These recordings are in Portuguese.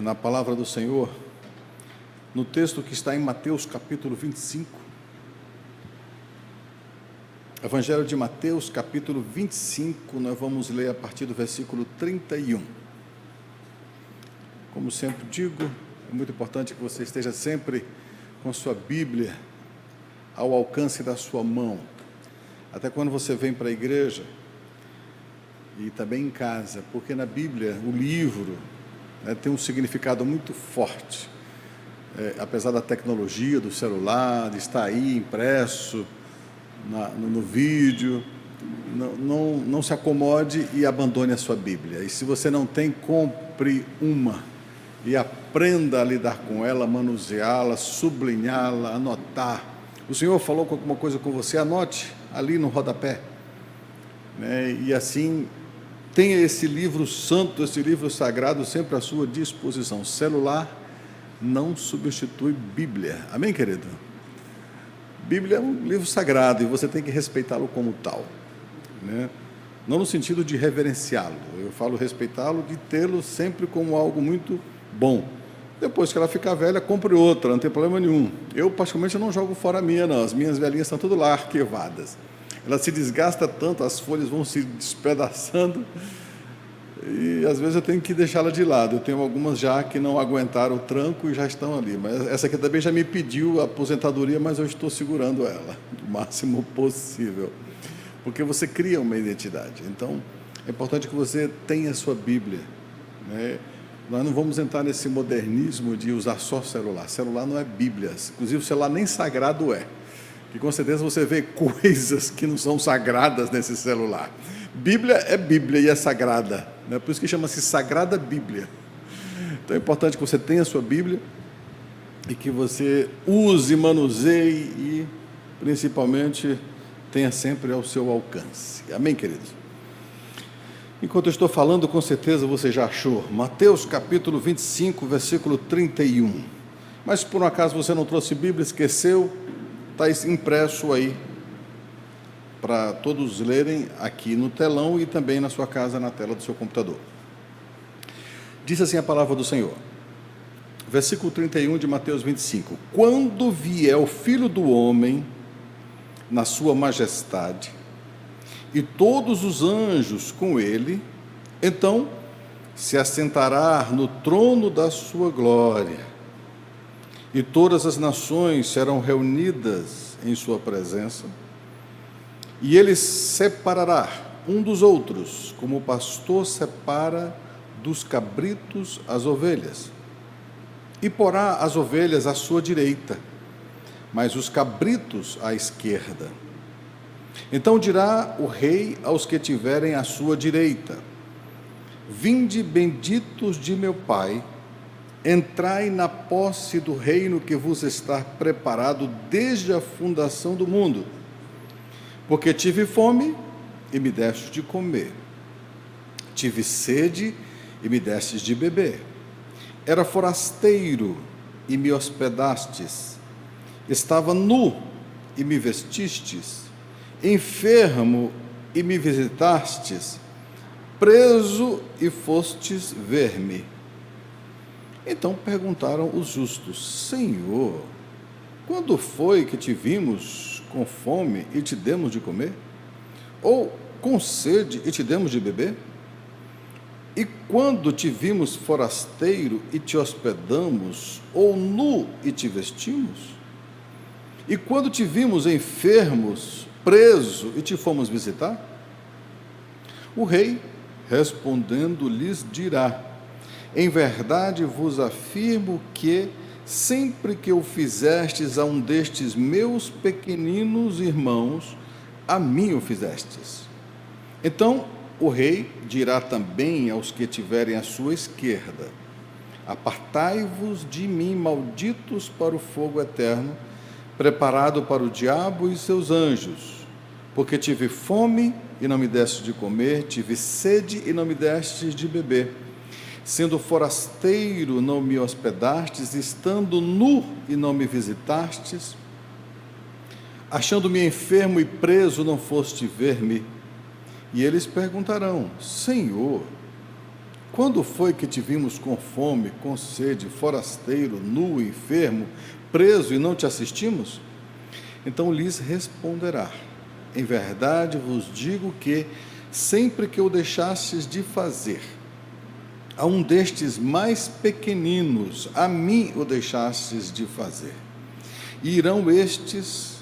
na palavra do Senhor, no texto que está em Mateus capítulo 25. Evangelho de Mateus capítulo 25, nós vamos ler a partir do versículo 31. Como sempre digo, é muito importante que você esteja sempre com sua Bíblia ao alcance da sua mão. Até quando você vem para a igreja e também em casa, porque na Bíblia, o livro, tem um significado muito forte. Apesar da tecnologia, do celular, de estar aí impresso no vídeo, não se acomode e abandone a sua Bíblia. E se você não tem, compre uma e aprenda a lidar com ela, manuseá-la, sublinhá-la, anotar. O Senhor falou alguma coisa com você, anote ali no rodapé, e assim tenha esse livro santo, esse livro sagrado sempre à sua disposição. Celular não substitui Bíblia, amém, querido? Bíblia é um livro sagrado e você tem que respeitá-lo como tal, não no sentido de reverenciá-lo, eu falo respeitá-lo, de tê-lo sempre como algo muito bom. Depois que ela ficar velha, compre outra, não tem problema nenhum. Eu, particularmente, não jogo fora a minha, não. As minhas velhinhas estão tudo lá, arquivadas. Ela se desgasta tanto, as folhas vão se despedaçando, e às vezes eu tenho que deixá-la de lado. Eu tenho algumas já que não aguentaram o tranco e já estão ali. Mas essa aqui também já me pediu a aposentadoria, mas eu estou segurando ela o máximo possível. Porque você cria uma identidade. Então, é importante que você tenha a sua Bíblia, Nós não vamos entrar nesse modernismo de usar só celular. Celular não é Bíblia. Inclusive, o celular nem sagrado é. E com certeza você vê coisas que não são sagradas nesse celular. Bíblia é Bíblia e é sagrada. Por isso que chama-se Sagrada Bíblia. Então é importante que você tenha a sua Bíblia e que você use, manuseie e, principalmente, tenha sempre ao seu alcance. Amém, queridos? Enquanto eu estou falando, com certeza você já achou. Mateus capítulo 25, versículo 31. Mas por um acaso você não trouxe Bíblia, esqueceu, está impresso aí para todos lerem aqui no telão e também na sua casa, na tela do seu computador. Diz assim a palavra do Senhor. Versículo 31 de Mateus 25. Quando vier o Filho do Homem na sua majestade e todos os anjos com ele, então se assentará no trono da sua glória, e todas as nações serão reunidas em sua presença, e ele separará um dos outros, como o pastor separa dos cabritos as ovelhas, e porá as ovelhas à sua direita, mas os cabritos à esquerda. Então dirá o rei aos que tiverem à sua direita: vinde benditos de meu Pai, entrai na posse do reino que vos está preparado desde a fundação do mundo. Porque tive fome e me destes de comer, tive sede e me destes de beber, era forasteiro e me hospedastes, estava nu e me vestistes, enfermo e me visitastes, preso e fostes ver-me. Então perguntaram os justos: Senhor, quando foi que te vimos com fome e te demos de comer? Ou com sede e te demos de beber? E quando te vimos forasteiro e te hospedamos, ou nu e te vestimos? E quando te vimos enfermos, preso e te fomos visitar? O rei, respondendo, lhes dirá: em verdade vos afirmo que, sempre que o fizestes a um destes meus pequeninos irmãos, a mim o fizestes. Então o rei dirá também aos que tiverem à sua esquerda: apartai-vos de mim, malditos, para o fogo eterno, preparado para o diabo e seus anjos, porque tive fome e não me destes de comer, tive sede e não me destes de beber, sendo forasteiro não me hospedastes, estando nu e não me visitastes, achando-me enfermo e preso não foste ver-me. E eles perguntarão: Senhor, Quando foi que te vimos com fome, com sede, forasteiro, nu, enfermo, preso e não te assistimos? Então lhes responderá: em verdade vos digo que, sempre que o deixastes de fazer a um destes mais pequeninos, a mim o deixastes de fazer. E irão estes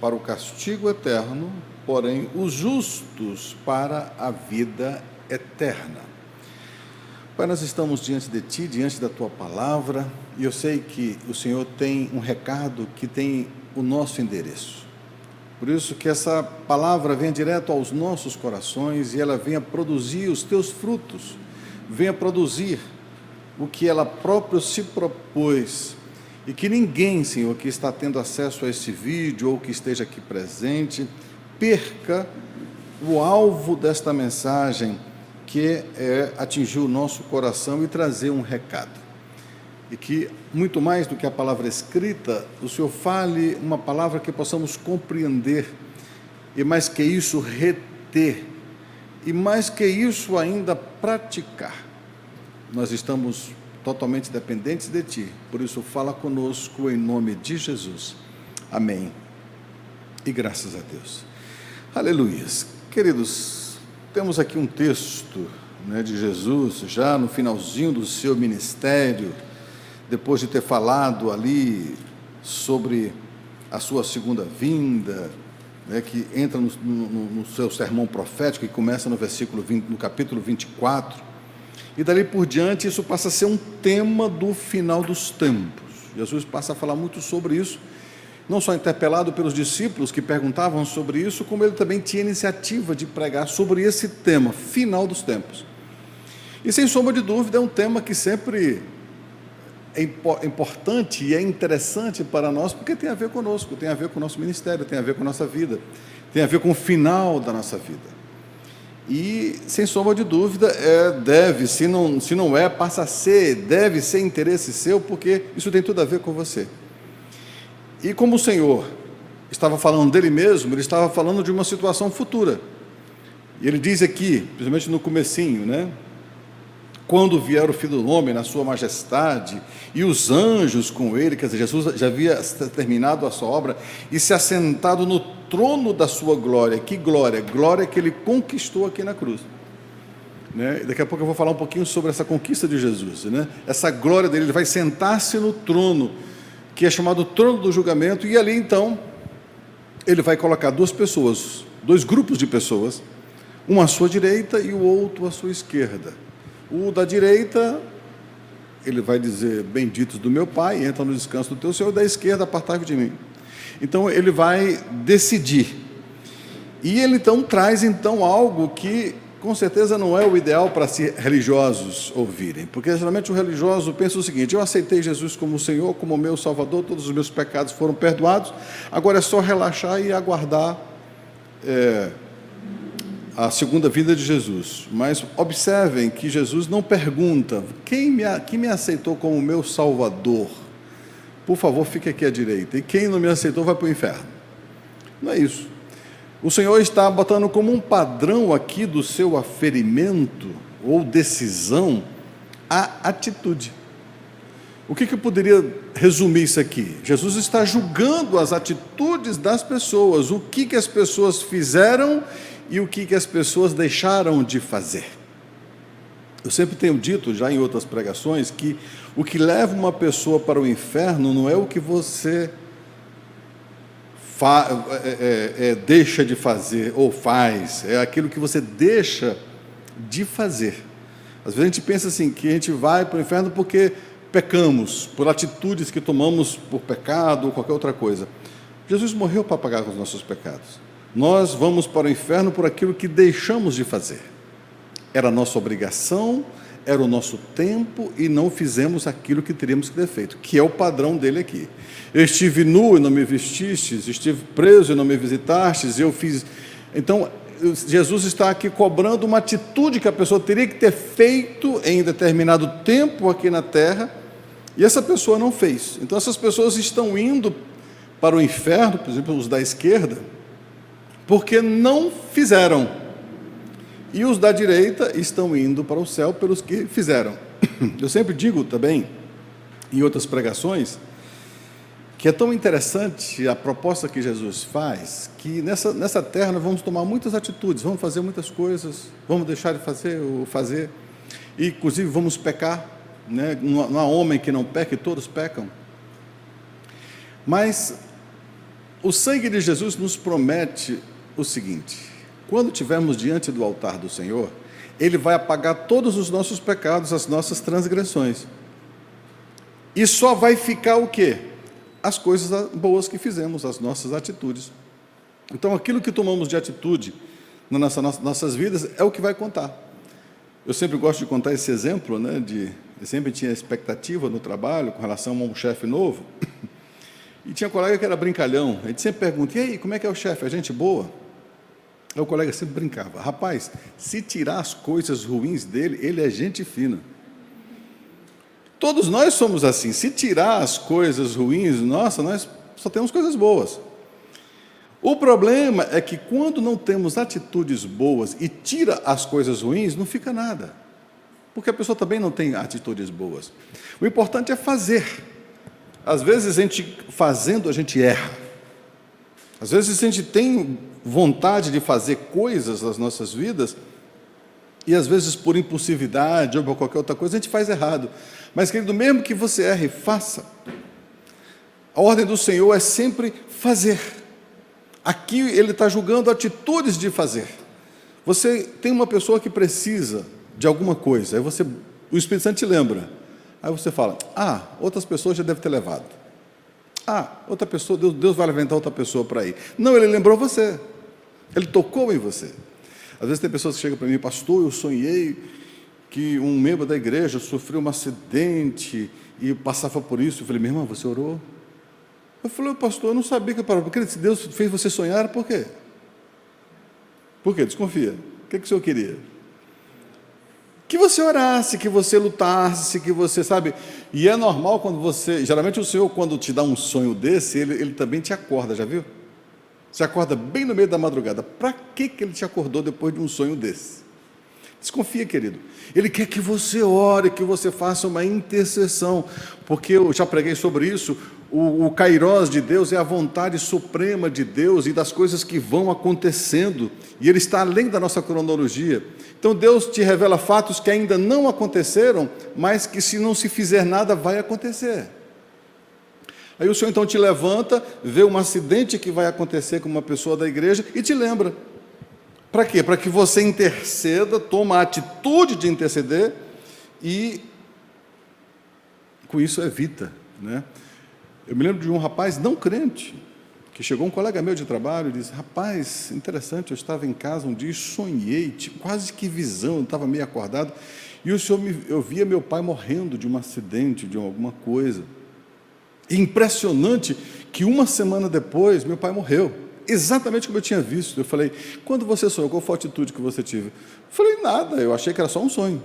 para o castigo eterno, porém os justos para a vida eterna. Pai, nós estamos diante de Ti, diante da Tua palavra, e eu sei que o Senhor tem um recado que tem o nosso endereço. Por isso que essa palavra venha direto aos nossos corações e ela venha produzir os Teus frutos, venha produzir o que ela própria se propôs, e que ninguém, Senhor, que está tendo acesso a esse vídeo ou que esteja aqui presente, perca o alvo desta mensagem, que é atingir o nosso coração e trazer um recado. E que, muito mais do que a palavra escrita, o Senhor fale uma palavra que possamos compreender, e mais que isso, reter, e mais que isso ainda, praticar. Nós estamos totalmente dependentes de Ti, por isso fala conosco em nome de Jesus. Amém. E graças a Deus. Aleluias. Queridos, temos aqui um texto, de Jesus, já no finalzinho do seu ministério, depois de ter falado ali sobre a sua segunda vinda, que entra no seu sermão profético, que começa no versículo 20, no capítulo 24, e dali por diante isso passa a ser um tema do final dos tempos. Jesus passa a falar muito sobre isso, não só interpelado pelos discípulos que perguntavam sobre isso, como ele também tinha iniciativa de pregar sobre esse tema, final dos tempos. E sem sombra de dúvida é um tema que sempre é importante e é interessante para nós, porque tem a ver conosco, tem a ver com o nosso ministério, tem a ver com a nossa vida, tem a ver com o final da nossa vida. E, sem sombra de dúvida, se não é, passa a ser, deve ser interesse seu, porque isso tem tudo a ver com você. E como o Senhor estava falando dele mesmo, ele estava falando de uma situação futura. E ele diz aqui, principalmente no comecinho, quando vier o Filho do Homem na sua majestade, e os anjos com ele, quer dizer, Jesus já havia terminado a sua obra, e se assentado no trono da sua glória. Que glória? Glória que ele conquistou aqui na cruz. Daqui a pouco eu vou falar um pouquinho sobre essa conquista de Jesus, essa glória dele, ele vai sentar-se no trono, que é chamado trono do julgamento, e ali então, ele vai colocar dois grupos de pessoas, um à sua direita e o outro à sua esquerda. O da direita, ele vai dizer: benditos do meu Pai, entra no descanso do teu Senhor. Da esquerda, apartai-vos de mim. Então ele vai decidir, e ele então traz algo que com certeza não é o ideal para se religiosos ouvirem, porque geralmente o religioso pensa o seguinte: eu aceitei Jesus como Senhor, como meu Salvador, todos os meus pecados foram perdoados, agora é só relaxar e aguardar a segunda vinda de Jesus. Mas observem que Jesus não pergunta: quem me aceitou como meu Salvador, por favor fique aqui à direita, e quem não me aceitou vai para o inferno. Não é isso. O Senhor está botando como um padrão aqui do seu aferimento ou decisão a atitude. O que eu poderia resumir isso aqui? Jesus está julgando as atitudes das pessoas, o que as pessoas fizeram e o que as pessoas deixaram de fazer. Eu sempre tenho dito, já em outras pregações, que o que leva uma pessoa para o inferno não é o que você deixa de fazer ou faz, é aquilo que você deixa de fazer. Às vezes a gente pensa assim, que a gente vai para o inferno porque pecamos, por atitudes que tomamos por pecado ou qualquer outra coisa. Jesus morreu para pagar os nossos pecados. Nós vamos para o inferno por aquilo que deixamos de fazer. Era a nossa obrigação, era o nosso tempo, e não fizemos aquilo que teríamos que ter feito, que é o padrão dele aqui. Eu estive nu e não me vestistes, estive preso e não me visitastes, eu fiz... Então, Jesus está aqui cobrando uma atitude que a pessoa teria que ter feito em determinado tempo aqui na terra, e essa pessoa não fez. Então, essas pessoas estão indo para o inferno, por exemplo, os da esquerda, porque não fizeram. e os da direita estão indo para o céu pelos que fizeram. Eu sempre digo também, em outras pregações, que é tão interessante a proposta que Jesus faz, que nessa terra nós vamos tomar muitas atitudes, vamos fazer muitas coisas, vamos deixar de fazer ou fazer, e inclusive vamos pecar, né? Não há homem que não peque, todos pecam. Mas o sangue de Jesus nos promete o seguinte: quando estivermos diante do altar do Senhor, Ele vai apagar todos os nossos pecados, as nossas transgressões, e só vai ficar o quê? As coisas boas que fizemos, as nossas atitudes. Então, aquilo que tomamos de atitude nas nossas vidas é o que vai contar. Eu sempre gosto de contar esse exemplo, né, eu sempre tinha expectativa no trabalho com relação a um chefe novo, e tinha um colega que era brincalhão. A gente sempre pergunta: e aí, como é que é o chefe? É gente boa? Aí o colega sempre brincava: rapaz, se tirar as coisas ruins dele, ele é gente fina. Todos nós somos assim. Se tirar as coisas ruins, nossa, nós só temos coisas boas. O problema é que quando não temos atitudes boas e tira as coisas ruins, não fica nada, porque a pessoa também não tem atitudes boas. O importante é fazer. Às vezes fazendo a gente erra. Às vezes a gente tem vontade de fazer coisas nas nossas vidas e às vezes por impulsividade ou por qualquer outra coisa a gente faz errado. Mas, querido, mesmo que você erre, faça. A ordem do Senhor é sempre fazer. Aqui Ele está julgando atitudes de fazer. Você tem uma pessoa que precisa de alguma coisa, aí o Espírito Santo te lembra. Aí você fala: outras pessoas já devem ter levado. Outra pessoa, Deus vai levantar outra pessoa para ir. Não, Ele lembrou você. Ele tocou em você. Às vezes tem pessoas que chegam para mim: pastor, eu sonhei que um membro da igreja sofreu um acidente e passava por isso. Eu falei: minha irmã, você orou? Eu falei: pastor, eu não sabia que parava. Porque se Deus fez você sonhar, por quê? Por quê? Desconfia. O que o senhor queria? Que você orasse, que você lutasse, que você, sabe? E é normal quando geralmente o Senhor, quando te dá um sonho desse, ele também te acorda, já viu? Você acorda bem no meio da madrugada. Para que Ele te acordou depois de um sonho desse? Desconfia, querido. Ele quer que você ore, que você faça uma intercessão, porque eu já preguei sobre isso. O kairós de Deus é a vontade suprema de Deus e das coisas que vão acontecendo, e Ele está além da nossa cronologia. Então Deus te revela fatos que ainda não aconteceram, mas que se não se fizer nada vai acontecer. Aí o Senhor então te levanta, vê um acidente que vai acontecer com uma pessoa da igreja e te lembra. Para quê? Para que você interceda, toma a atitude de interceder e com isso evita, né? Eu me lembro de um rapaz não crente, que chegou um colega meu de trabalho e disse: rapaz, interessante, eu estava em casa um dia e sonhei, quase que visão, eu estava meio acordado, e eu via meu pai morrendo de um acidente, de alguma coisa. E impressionante que uma semana depois, meu pai morreu, exatamente como eu tinha visto. Eu falei: quando você sonhou, qual foi a atitude que você teve? Eu falei: nada, eu achei que era só um sonho.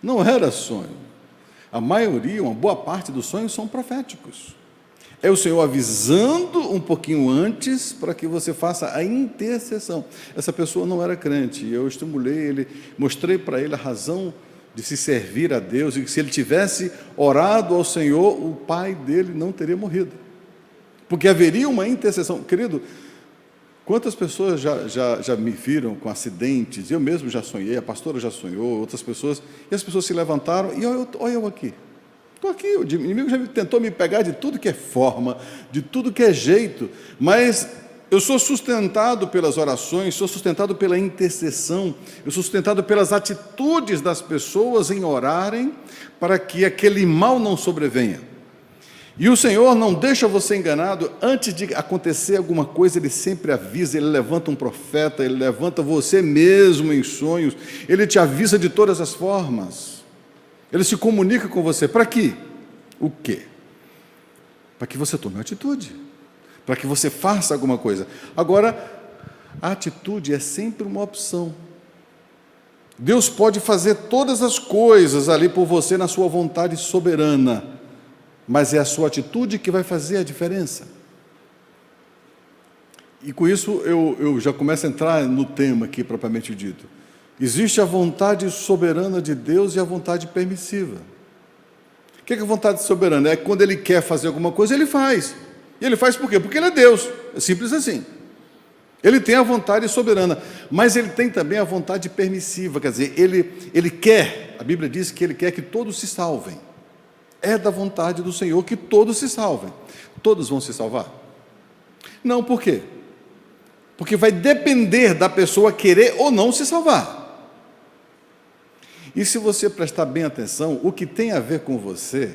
Não era sonho. A maioria, uma boa parte dos sonhos são proféticos. É o Senhor avisando um pouquinho antes para que você faça a intercessão. Essa pessoa não era crente, eu estimulei ele, mostrei para ele a razão de se servir a Deus, e que se ele tivesse orado ao Senhor, o pai dele não teria morrido, porque haveria uma intercessão. Querido, quantas pessoas já me viram com acidentes? Eu mesmo já sonhei, a pastora já sonhou, outras pessoas, e as pessoas se levantaram, e olha eu aqui. Estou aqui, o inimigo já tentou me pegar de tudo que é forma, de tudo que é jeito, mas eu sou sustentado pelas orações, sou sustentado pela intercessão, eu sou sustentado pelas atitudes das pessoas em orarem para que aquele mal não sobrevenha. E o Senhor não deixa você enganado. Antes de acontecer alguma coisa, Ele sempre avisa. Ele levanta um profeta, Ele levanta você mesmo em sonhos, Ele te avisa de todas as formas, Ele se comunica com você. Para quê? O quê? Para que você tome uma atitude, para que você faça alguma coisa. Agora, a atitude é sempre uma opção. Deus pode fazer todas as coisas ali por você na sua vontade soberana, mas é a sua atitude que vai fazer a diferença. E com isso eu já começo a entrar no tema aqui propriamente dito. Existe a vontade soberana de Deus e a vontade permissiva. O que é a vontade soberana? É quando Ele quer fazer alguma coisa, Ele faz. E Ele faz por quê? Porque Ele é Deus. É simples assim. Ele tem a vontade soberana, mas Ele tem também a vontade permissiva. Quer dizer, Ele quer, a Bíblia diz que Ele quer que todos se salvem. É da vontade do Senhor que todos se salvem. Todos vão se salvar? Não, por quê? Porque vai depender da pessoa querer ou não se salvar. E se você prestar bem atenção, o que tem a ver com você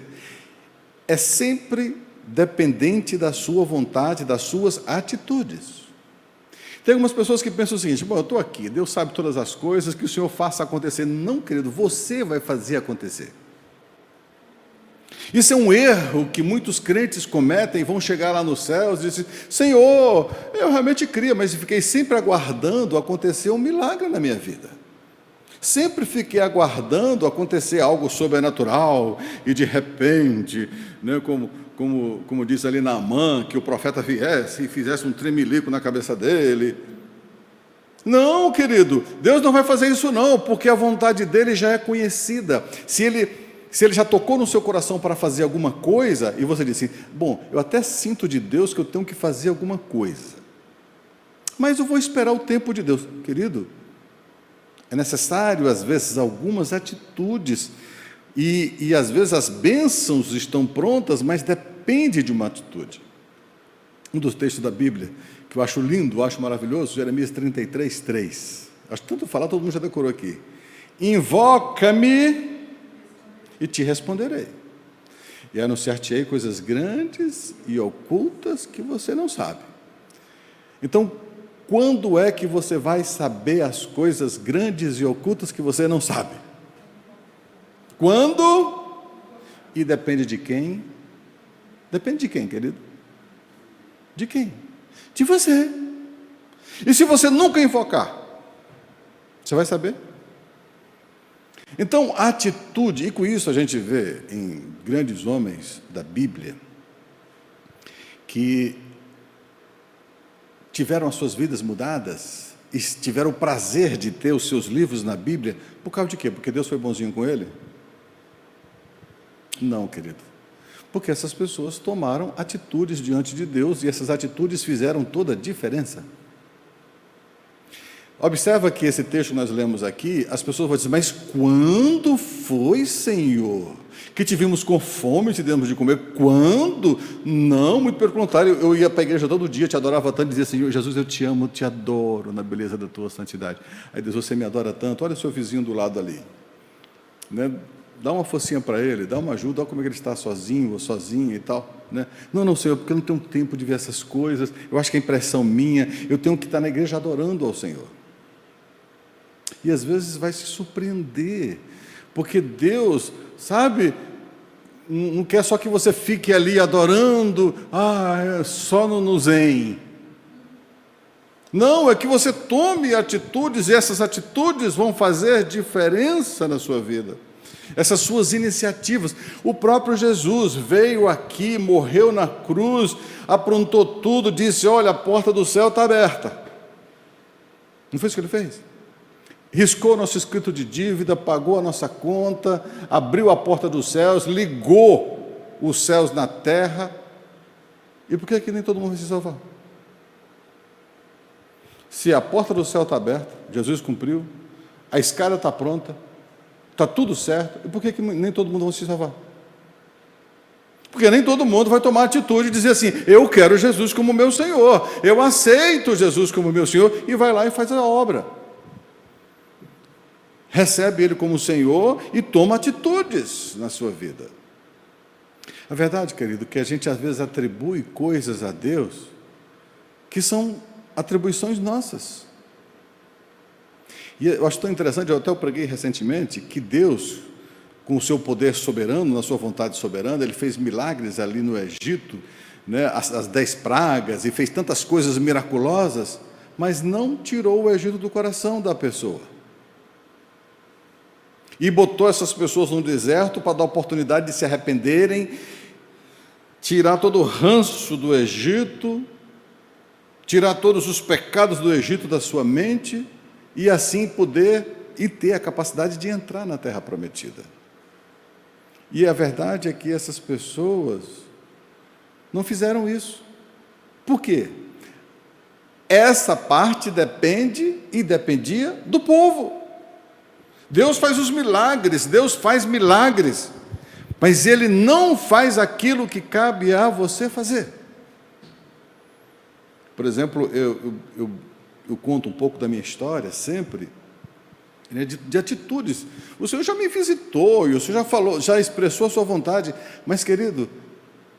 é sempre dependente da sua vontade, das suas atitudes. Tem algumas pessoas que pensam o seguinte: bom, eu estou aqui, Deus sabe todas as coisas, que o Senhor faça acontecer. Não, querido, você vai fazer acontecer. Isso é um erro que muitos crentes cometem, vão chegar lá nos céus e dizem: Senhor, eu realmente cria, mas fiquei sempre aguardando acontecer um milagre na minha vida. Sempre fiquei aguardando acontecer algo sobrenatural e de repente, né, como diz ali Naamã, que o profeta viesse e fizesse um tremelico na cabeça dele. Não, querido, Deus não vai fazer isso não, porque a vontade dele já é conhecida. Se ele já tocou no seu coração para fazer alguma coisa, e você disse: bom, eu até sinto de Deus que eu tenho que fazer alguma coisa, mas eu vou esperar o tempo de Deus. Querido, é necessário, às vezes, algumas atitudes, e às vezes as bênçãos estão prontas, mas depende de uma atitude. Um dos textos da Bíblia, que eu acho lindo, acho maravilhoso, Jeremias 33, 3. Acho tanto falar, todo mundo já decorou aqui. Invoca-me e te responderei, e anunciar-te-ei coisas grandes e ocultas que você não sabe. Então, quando é que você vai saber as coisas grandes e ocultas que você não sabe? Quando? E depende de quem? Depende de quem, querido? De quem? De você. E se você nunca invocar, você vai saber? Então, a atitude, e com isso a gente vê em grandes homens da Bíblia, que tiveram as suas vidas mudadas, e tiveram o prazer de ter os seus livros na Bíblia, por causa de quê? Porque Deus foi bonzinho com ele? Não, querido. Porque essas pessoas tomaram atitudes diante de Deus, e essas atitudes fizeram toda a diferença. Observa que esse texto que nós lemos aqui, as pessoas vão dizer: mas quando foi, Senhor, que te vimos com fome e te demos de comer? Quando? Não, muito pelo contrário, eu ia para a igreja todo dia, te adorava tanto, e dizia: Senhor Jesus, eu te amo, eu te adoro na beleza da tua santidade. Aí Deus: você me adora tanto, olha o seu vizinho do lado ali, né? Dá uma forcinha para ele, dá uma ajuda, olha como é que ele está sozinho ou sozinha e tal, né? Não, Senhor, porque eu não tenho tempo de ver essas coisas, eu acho que é impressão minha, eu tenho que estar na igreja adorando ao Senhor. E às vezes vai se surpreender, porque Deus, sabe, não quer só que você fique ali adorando, só no zen. Não, é que você tome atitudes, e essas atitudes vão fazer diferença na sua vida. Essas suas iniciativas. O próprio Jesus veio aqui, morreu na cruz, aprontou tudo, disse: olha, a porta do céu está aberta. Não foi isso que ele fez? Riscou nosso escrito de dívida, pagou a nossa conta, abriu a porta dos céus, ligou os céus na terra. E por que nem todo mundo vai se salvar? Se a porta do céu está aberta, Jesus cumpriu, a escada está pronta, está tudo certo, e por que nem todo mundo vai se salvar? Porque nem todo mundo vai tomar atitude e dizer assim: eu quero Jesus como meu Senhor, eu aceito Jesus como meu Senhor, e vai lá e faz a obra. Recebe Ele como Senhor e toma atitudes na sua vida. A verdade, querido, que a gente às vezes atribui coisas a Deus que são atribuições nossas. E eu acho tão interessante, eu até preguei recentemente, que Deus, com o seu poder soberano, na sua vontade soberana, Ele fez milagres ali no Egito, né, as 10 pragas, e fez tantas coisas miraculosas, mas não tirou o Egito do coração da pessoa. E botou essas pessoas no deserto para dar oportunidade de se arrependerem, tirar todo o ranço do Egito, tirar todos os pecados do Egito da sua mente e assim poder e ter a capacidade de entrar na terra prometida. E a verdade é que essas pessoas não fizeram isso. Por quê? Essa parte depende e dependia do povo. Deus faz os milagres, Deus faz milagres, mas Ele não faz aquilo que cabe a você fazer. Por exemplo, eu conto um pouco da minha história sempre, né, de atitudes. O Senhor já me visitou, e o Senhor já falou, já expressou a sua vontade, mas, querido,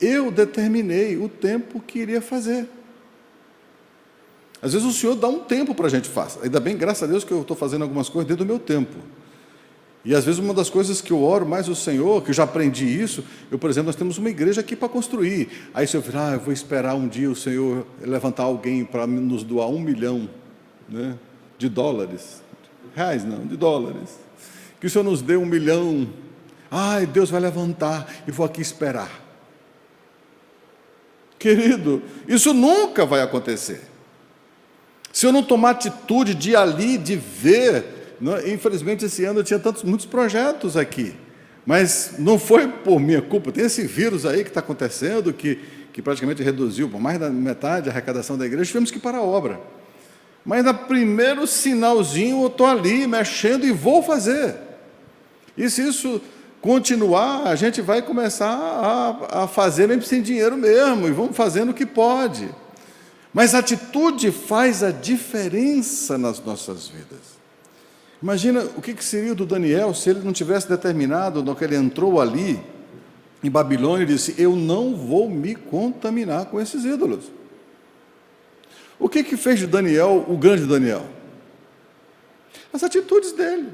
eu determinei o tempo que iria fazer. Às vezes o Senhor dá um tempo para a gente fazer. Ainda bem, graças a Deus, que eu estou fazendo algumas coisas dentro do meu tempo. E às vezes uma das coisas que eu oro mais ao Senhor, que eu já aprendi isso, por exemplo, nós temos uma igreja aqui para construir. Aí se eu virar, eu vou esperar um dia o Senhor levantar alguém para nos doar 1 milhão, né, de dólares. Reais não, de dólares. Que o Senhor nos dê 1 milhão. Ai, Deus vai levantar e vou aqui esperar. Querido, isso nunca vai acontecer. Se eu não tomar atitude de ir ali, de ver. Infelizmente, esse ano eu tinha muitos projetos aqui, mas não foi por minha culpa. Tem esse vírus aí que está acontecendo, que praticamente reduziu por mais da metade a arrecadação da igreja. Tivemos que ir para a obra. Mas no primeiro sinalzinho eu estou ali mexendo e vou fazer. E se isso continuar, a gente vai começar a fazer mesmo sem dinheiro mesmo, e vamos fazendo o que pode. Mas a atitude faz a diferença nas nossas vidas. Imagina o que seria do Daniel se ele não tivesse determinado, no que ele entrou ali em Babilônia, e disse: eu não vou me contaminar com esses ídolos. O que fez de Daniel o grande Daniel? As atitudes dele.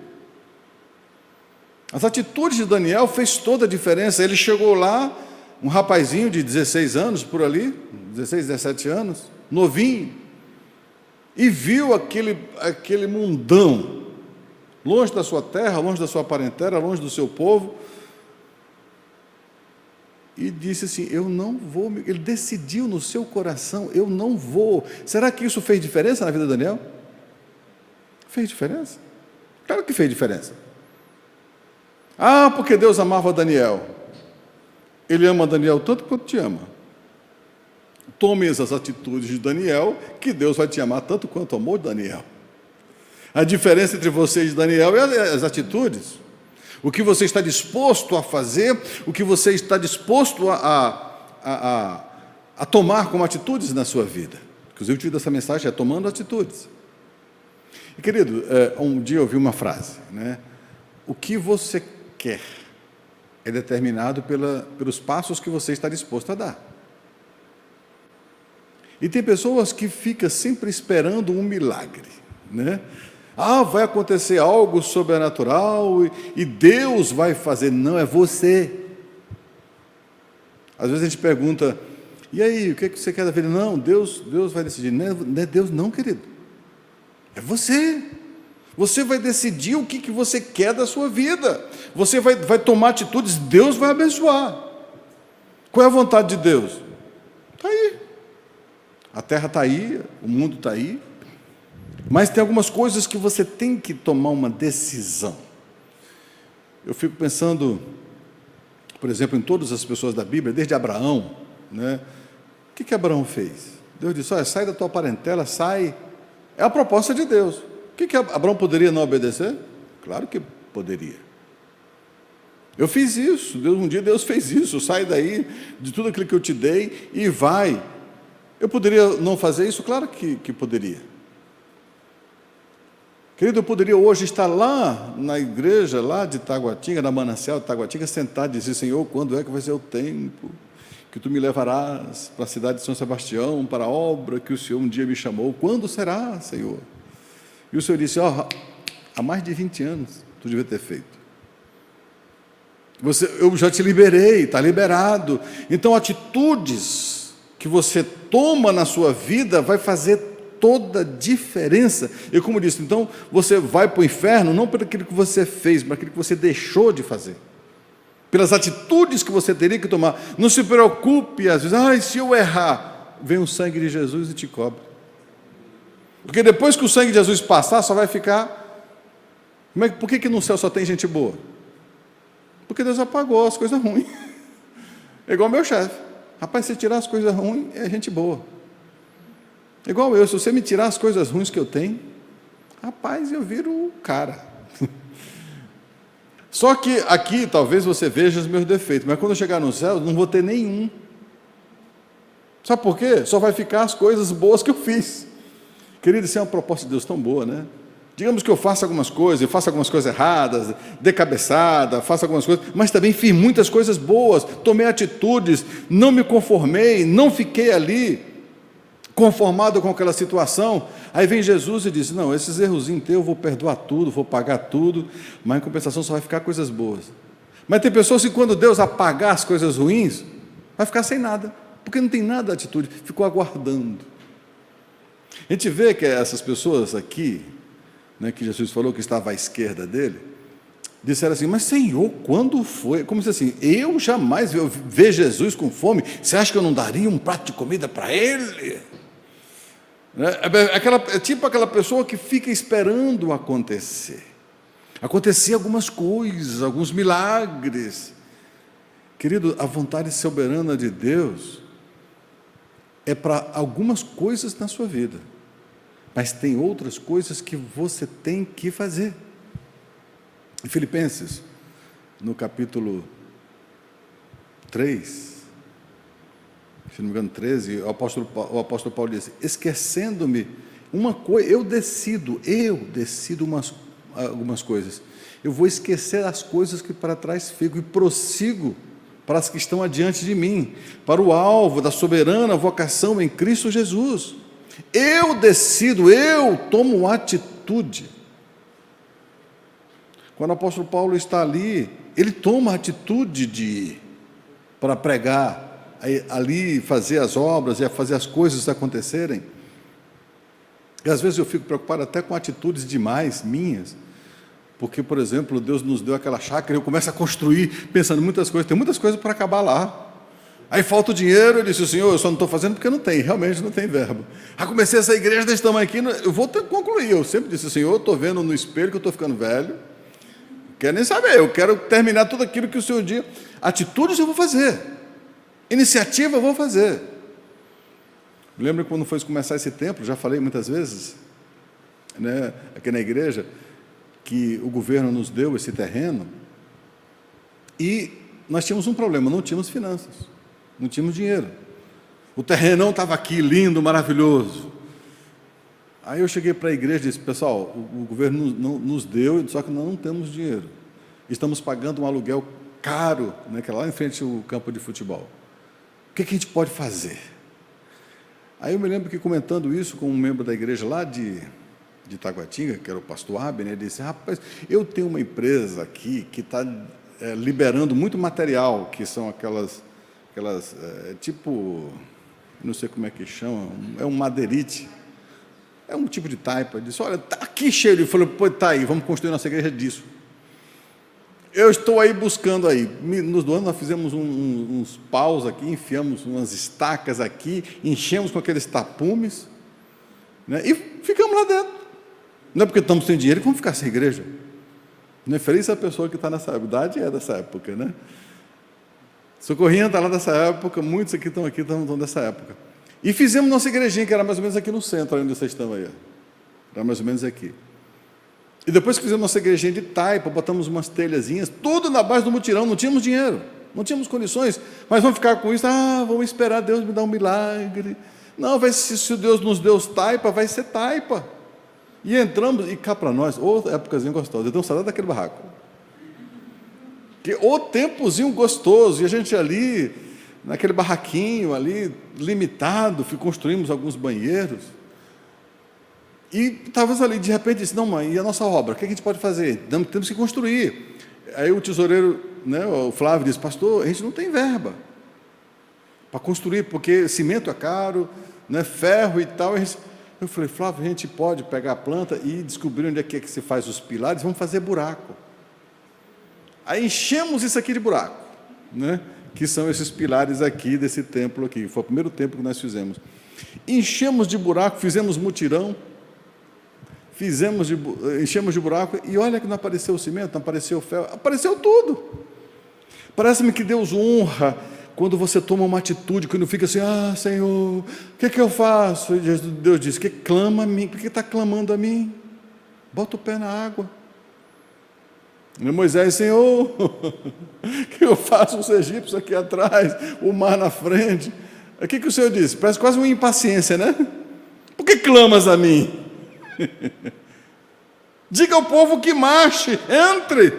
As atitudes de Daniel fez toda a diferença. Ele chegou lá, um rapazinho de 16 anos, por ali, 16, 17 anos, novinho, e viu aquele mundão, longe da sua terra, longe da sua parentela, longe do seu povo, e disse assim: eu não vou. Ele decidiu no seu coração: eu não vou. Será que isso fez diferença na vida de Daniel? Fez diferença? Claro que fez diferença. Ah, porque Deus amava Daniel. Ele ama Daniel tanto quanto te ama. Tome essas atitudes de Daniel, que Deus vai te amar tanto quanto amou Daniel. A diferença entre você e Daniel é as atitudes. O que você está disposto a fazer, o que você está disposto a tomar como atitudes na sua vida. Inclusive, o título dessa mensagem é Tomando Atitudes. E, querido, um dia eu ouvi uma frase, né? O que você quer é determinado pelos passos que você está disposto a dar. E tem pessoas que ficam sempre esperando um milagre, né? Ah, vai acontecer algo sobrenatural e Deus vai fazer. Não, é você. Às vezes a gente pergunta: e aí, o que você quer da vida? Não, Deus vai decidir. Não é Deus não, querido. É você. Você vai decidir o que você quer da sua vida. Você vai tomar atitudes, Deus vai abençoar. Qual é a vontade de Deus? Está aí. A terra está aí, o mundo está aí. Mas tem algumas coisas que você tem que tomar uma decisão. Eu fico pensando, por exemplo, em todas as pessoas da Bíblia, desde Abraão, né? O que Abraão fez? Deus disse: olha, sai da tua parentela, sai. É a proposta de Deus. O que Abraão poderia não obedecer? Claro que poderia. Eu fiz isso, um dia Deus fez isso: sai daí de tudo aquilo que eu te dei e vai. Eu poderia não fazer isso? Claro que poderia. Querido, eu poderia hoje estar lá na igreja, lá de Taguatinga, na Manancial de Taguatinga, sentado e dizer: Senhor, quando é que vai ser o tempo que Tu me levarás para a cidade de São Sebastião, para a obra que o Senhor um dia me chamou? Quando será, Senhor? E o Senhor disse: há mais de 20 anos Tu devia ter feito. Eu já te liberei, está liberado. Então, atitudes que você toma na sua vida vai fazer toda a diferença. E como disse, então você vai para o inferno não por aquilo que você fez, mas aquilo que você deixou de fazer, pelas atitudes que você teria que tomar. Não se preocupe às vezes: se eu errar, vem o sangue de Jesus e te cobre. Porque depois que o sangue de Jesus passar, só vai ficar... Por que no céu só tem gente boa? Porque Deus apagou as coisas ruins. É igual meu chefe. Rapaz, se tirar as coisas ruins, é gente boa. É igual eu, se você me tirar as coisas ruins que eu tenho, rapaz, eu viro o cara. Só que aqui, talvez você veja os meus defeitos, mas quando eu chegar no céu, não vou ter nenhum. Sabe por quê? Só vai ficar as coisas boas que eu fiz. Querido, isso é uma proposta de Deus tão boa, né? Digamos que eu faça algumas coisas, erradas, dê cabeçada, faça algumas coisas, mas também fiz muitas coisas boas, tomei atitudes, não me conformei, não fiquei ali conformado com aquela situação. Aí vem Jesus e diz, não, esses errozinhos teus eu vou perdoar tudo, vou pagar tudo, mas em compensação só vai ficar coisas boas. Mas tem pessoas que quando Deus apagar as coisas ruins, vai ficar sem nada, porque não tem nada de atitude, ficou aguardando. A gente vê que essas pessoas aqui, né, que Jesus falou que estava à esquerda dele, disseram assim, mas Senhor, quando foi? Como se assim, eu jamais ver Jesus com fome, você acha que eu não daria um prato de comida para ele? É tipo aquela pessoa que fica esperando acontecer algumas coisas, alguns milagres. Querido, a vontade soberana de Deus é para algumas coisas na sua vida, mas tem outras coisas que você tem que fazer. Em Filipenses, no capítulo 3, se não me engano 13, o apóstolo Paulo diz, esquecendo-me uma coisa, eu decido algumas coisas, eu vou esquecer as coisas que para trás fico e prossigo para as que estão adiante de mim, para o alvo da soberana vocação em Cristo Jesus. Eu decido, eu tomo atitude. Quando o apóstolo Paulo está ali, ele toma a atitude de ir para pregar, ali fazer as obras e fazer as coisas acontecerem. E às vezes eu fico preocupado até com atitudes demais minhas, porque, por exemplo, Deus nos deu aquela chácara e eu começo a construir, pensando em muitas coisas, tem muitas coisas para acabar lá. Aí falta o dinheiro, eu disse, Senhor, eu só não estou fazendo porque não tem, realmente não tem verbo. Aí comecei essa igreja desse tamanho aqui, eu vou concluir. Eu sempre disse, Senhor, eu estou vendo no espelho que eu estou ficando velho, quero nem saber, eu quero terminar tudo aquilo que o Senhor diz. Atitudes eu vou fazer, iniciativa eu vou fazer. Lembra quando foi começar esse templo, já falei muitas vezes, né, aqui na igreja, que o governo nos deu esse terreno, e nós tínhamos um problema, não tínhamos finanças, não tínhamos dinheiro. O terrenão estava aqui, lindo, maravilhoso. Aí eu cheguei para a igreja e disse, pessoal, o governo nos deu, só que nós não temos dinheiro. Estamos pagando um aluguel caro, né, que é lá em frente ao campo de futebol. O que a gente pode fazer? Aí eu me lembro que comentando isso com um membro da igreja lá de Taguatinga, que era o pastor Abner, ele disse, rapaz, eu tenho uma empresa aqui que está liberando muito material, que são aquelas tipo, não sei como é que chama, é um madeirite, é um tipo de taipa. Ele disse, olha, está aqui cheio. Ele falou, pô, está aí, vamos construir nossa igreja disso. Eu estou aí buscando aí, nos doando nós fizemos uns paus aqui, enfiamos umas estacas aqui, enchemos com aqueles tapumes, né, e ficamos lá dentro. Não é porque estamos sem dinheiro que vamos ficar sem igreja. Não é feliz a pessoa que está nessa idade, é dessa época, né? Socorrinha está lá dessa época, muitos aqui estão dessa época. E fizemos nossa igrejinha, que era mais ou menos aqui no centro, onde vocês estão aí. Era mais ou menos aqui. E depois que fizemos nossa igrejinha de taipa, botamos umas telhazinhas, tudo na base do mutirão, não tínhamos dinheiro, não tínhamos condições, mas vamos ficar com isso, vamos esperar Deus me dar um milagre. Não, se Deus nos deu taipa, vai ser taipa. E entramos, e cá para nós, outra épocazinha gostosa, eu tenho saudade daquele barraco. Que o tempozinho gostoso, e a gente ali, naquele barraquinho ali, limitado, construímos alguns banheiros, e estávamos ali, de repente, disse, não mãe, e a nossa obra, o que a gente pode fazer? Temos que construir. Aí o tesoureiro, né, o Flávio, disse, pastor, a gente não tem verba para construir, porque cimento é caro, né, ferro e tal. Eu falei, Flávio, a gente pode pegar a planta e descobrir onde é que se faz os pilares, vamos fazer buraco. Aí enchemos isso aqui de buraco, né, que são esses pilares aqui desse templo aqui, foi o primeiro templo que nós fizemos. Enchemos de buraco, fizemos mutirão, enchemos de buraco, e olha que não apareceu o cimento, não apareceu o ferro, apareceu tudo. Parece-me que Deus honra quando você toma uma atitude, quando fica assim, Senhor, o que eu faço? E Deus diz, que clama a mim, por que está clamando a mim? Bota o pé na água. E Moisés, Senhor, que eu faço os egípcios aqui atrás, o mar na frente. O que o Senhor disse? Parece quase uma impaciência, né? Por que clamas a mim? Diga ao povo que marche, entre.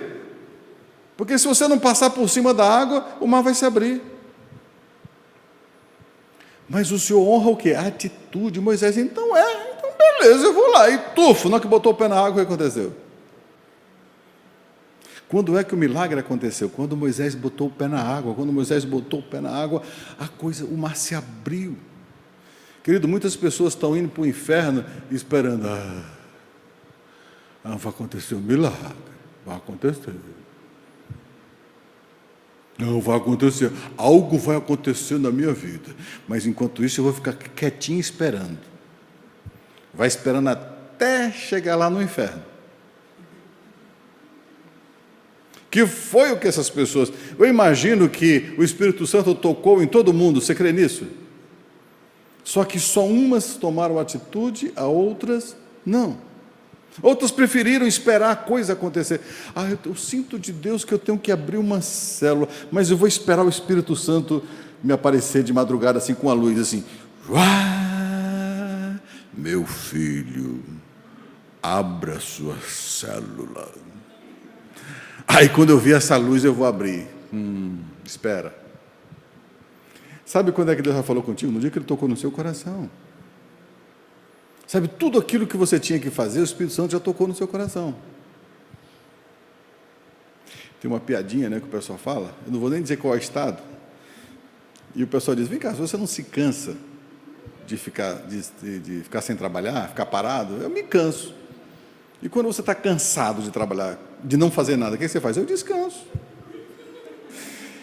Porque se você não passar por cima da água, o mar vai se abrir. Mas o Senhor honra o quê? A atitude. Moisés, então beleza, eu vou lá. E tufo, na hora que botou o pé na água, o que aconteceu? Quando é que o milagre aconteceu? Quando Moisés botou o pé na água. Quando Moisés botou o pé na água, o mar se abriu. Querido, muitas pessoas estão indo para o inferno esperando. Vai acontecer um milagre. Vai acontecer. Não, vai acontecer. Algo vai acontecer na minha vida. Mas enquanto isso eu vou ficar quietinho esperando. Vai esperando até chegar lá no inferno. Que foi o que essas pessoas... Eu imagino que o Espírito Santo tocou em todo mundo. Você crê nisso? Só que só umas tomaram atitude, a outras não. Outras preferiram esperar a coisa acontecer. Eu sinto de Deus que eu tenho que abrir uma célula, mas eu vou esperar o Espírito Santo me aparecer de madrugada assim com a luz assim. Meu filho, abra sua célula. Aí quando eu ver essa luz eu vou abrir. Espera. Sabe quando é que Deus já falou contigo? No dia que Ele tocou no seu coração. Sabe, tudo aquilo que você tinha que fazer, o Espírito Santo já tocou no seu coração. Tem uma piadinha, né, que o pessoal fala, eu não vou nem dizer qual é o estado, e o pessoal diz, vem cá, se você não se cansa de ficar sem trabalhar, ficar parado, eu me canso. E quando você está cansado de trabalhar, de não fazer nada, o que você faz? Eu descanso.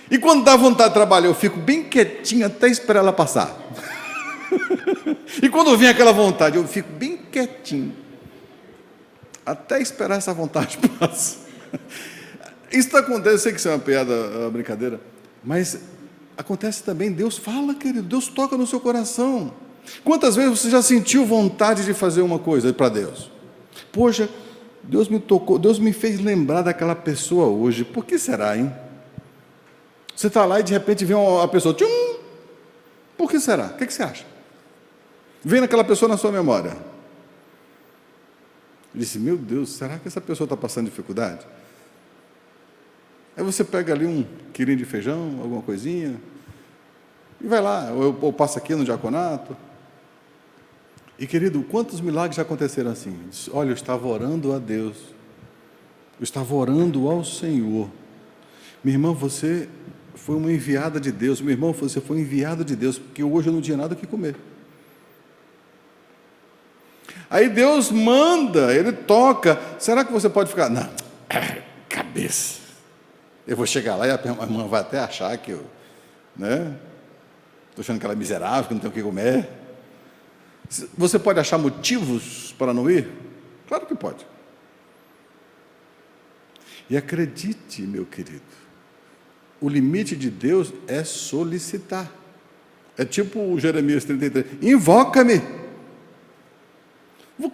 E quando dá vontade de trabalhar, eu fico bem quietinho até esperar ela passar. E quando vem aquela vontade, eu fico bem quietinho até esperar essa vontade passar. Isso acontece, eu sei que isso é uma piada, uma brincadeira, mas acontece também, Deus fala, querido, Deus toca no seu coração. Quantas vezes você já sentiu vontade de fazer uma coisa para Deus? Poxa, Deus me tocou, Deus me fez lembrar daquela pessoa hoje, por que será, hein? Você está lá e de repente vem uma pessoa, tchum, por que será? O que você acha? Vem naquela pessoa na sua memória. Eu disse, meu Deus, será que essa pessoa está passando dificuldade? Aí você pega ali um quilinho de feijão, alguma coisinha, e vai lá, ou passa aqui no diaconato. E querido, quantos milagres já aconteceram assim? Diz, olha, eu estava orando a Deus, eu estava orando ao Senhor. Minha irmã, você foi uma enviada de Deus. Meu irmão, você foi enviado de Deus, porque hoje eu não tinha nada o que comer. Aí Deus manda, Ele toca. Será que você pode ficar? Não, cabeça. Eu vou chegar lá e a minha irmã vai até achar que eu, né? Estou achando que ela é miserável, que não tem o que comer. Você pode achar motivos para não ir? Claro que pode. E acredite, meu querido, o limite de Deus é solicitar. É tipo o Jeremias 33, invoca-me.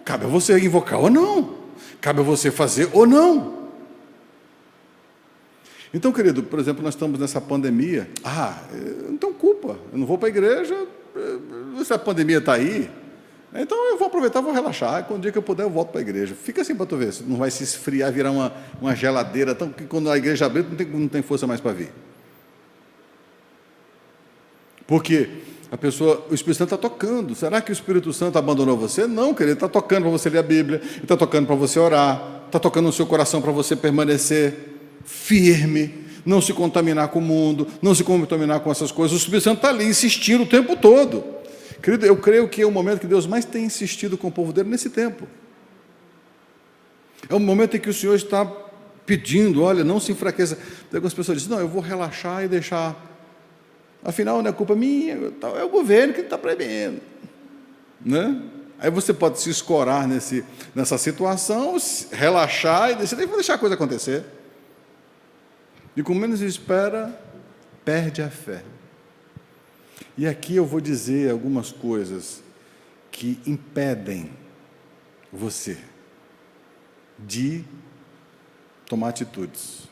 Cabe a você invocar ou não. Cabe a você fazer ou não. Então, querido, por exemplo, nós estamos nessa pandemia. Eu não tenho culpa. Eu não vou para a igreja. Se a pandemia está aí, então eu vou aproveitar, vou relaxar. Quando dia que eu puder, eu volto para a igreja. Fica assim para tu ver. Não vai se esfriar, virar uma geladeira. Tão que quando a igreja abrir, não tem força mais para vir. Porque o Espírito Santo está tocando. Será que o Espírito Santo abandonou você? Não, querido, ele está tocando para você ler a Bíblia, ele está tocando para você orar, está tocando no seu coração para você permanecer firme, não se contaminar com o mundo, não se contaminar com essas coisas. O Espírito Santo está ali insistindo o tempo todo. Querido, eu creio que é o momento que Deus mais tem insistido com o povo dele nesse tempo. É o momento em que o Senhor está pedindo, olha, não se enfraqueça. Algumas pessoas dizem, não, eu vou relaxar e deixar... Afinal, não é culpa minha, é o governo que está proibindo. Né? Aí você pode se escorar nessa situação, relaxar e decidir, vou deixar a coisa acontecer. E com menos espera, perde a fé. E aqui eu vou dizer algumas coisas que impedem você de tomar atitudes.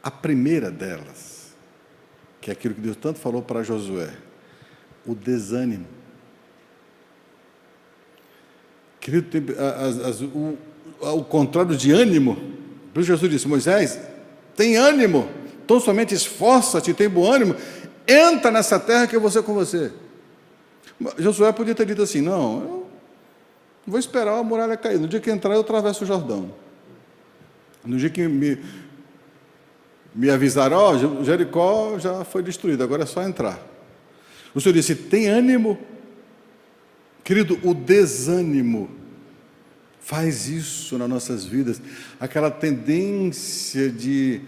A primeira delas, que é aquilo que Deus tanto falou para Josué, o desânimo. Querido, o contrário de ânimo, por isso Jesus disse, Moisés, tem ânimo, então somente esforça-te, tem bom ânimo, entra nessa terra que eu vou ser com você. Josué podia ter dito assim, não, eu vou esperar a muralha cair, no dia que entrar eu atravesso o Jordão. No dia que me avisaram, Jericó já foi destruído, agora é só entrar. O Senhor disse, tem ânimo. Querido, o desânimo faz isso nas nossas vidas, aquela tendência de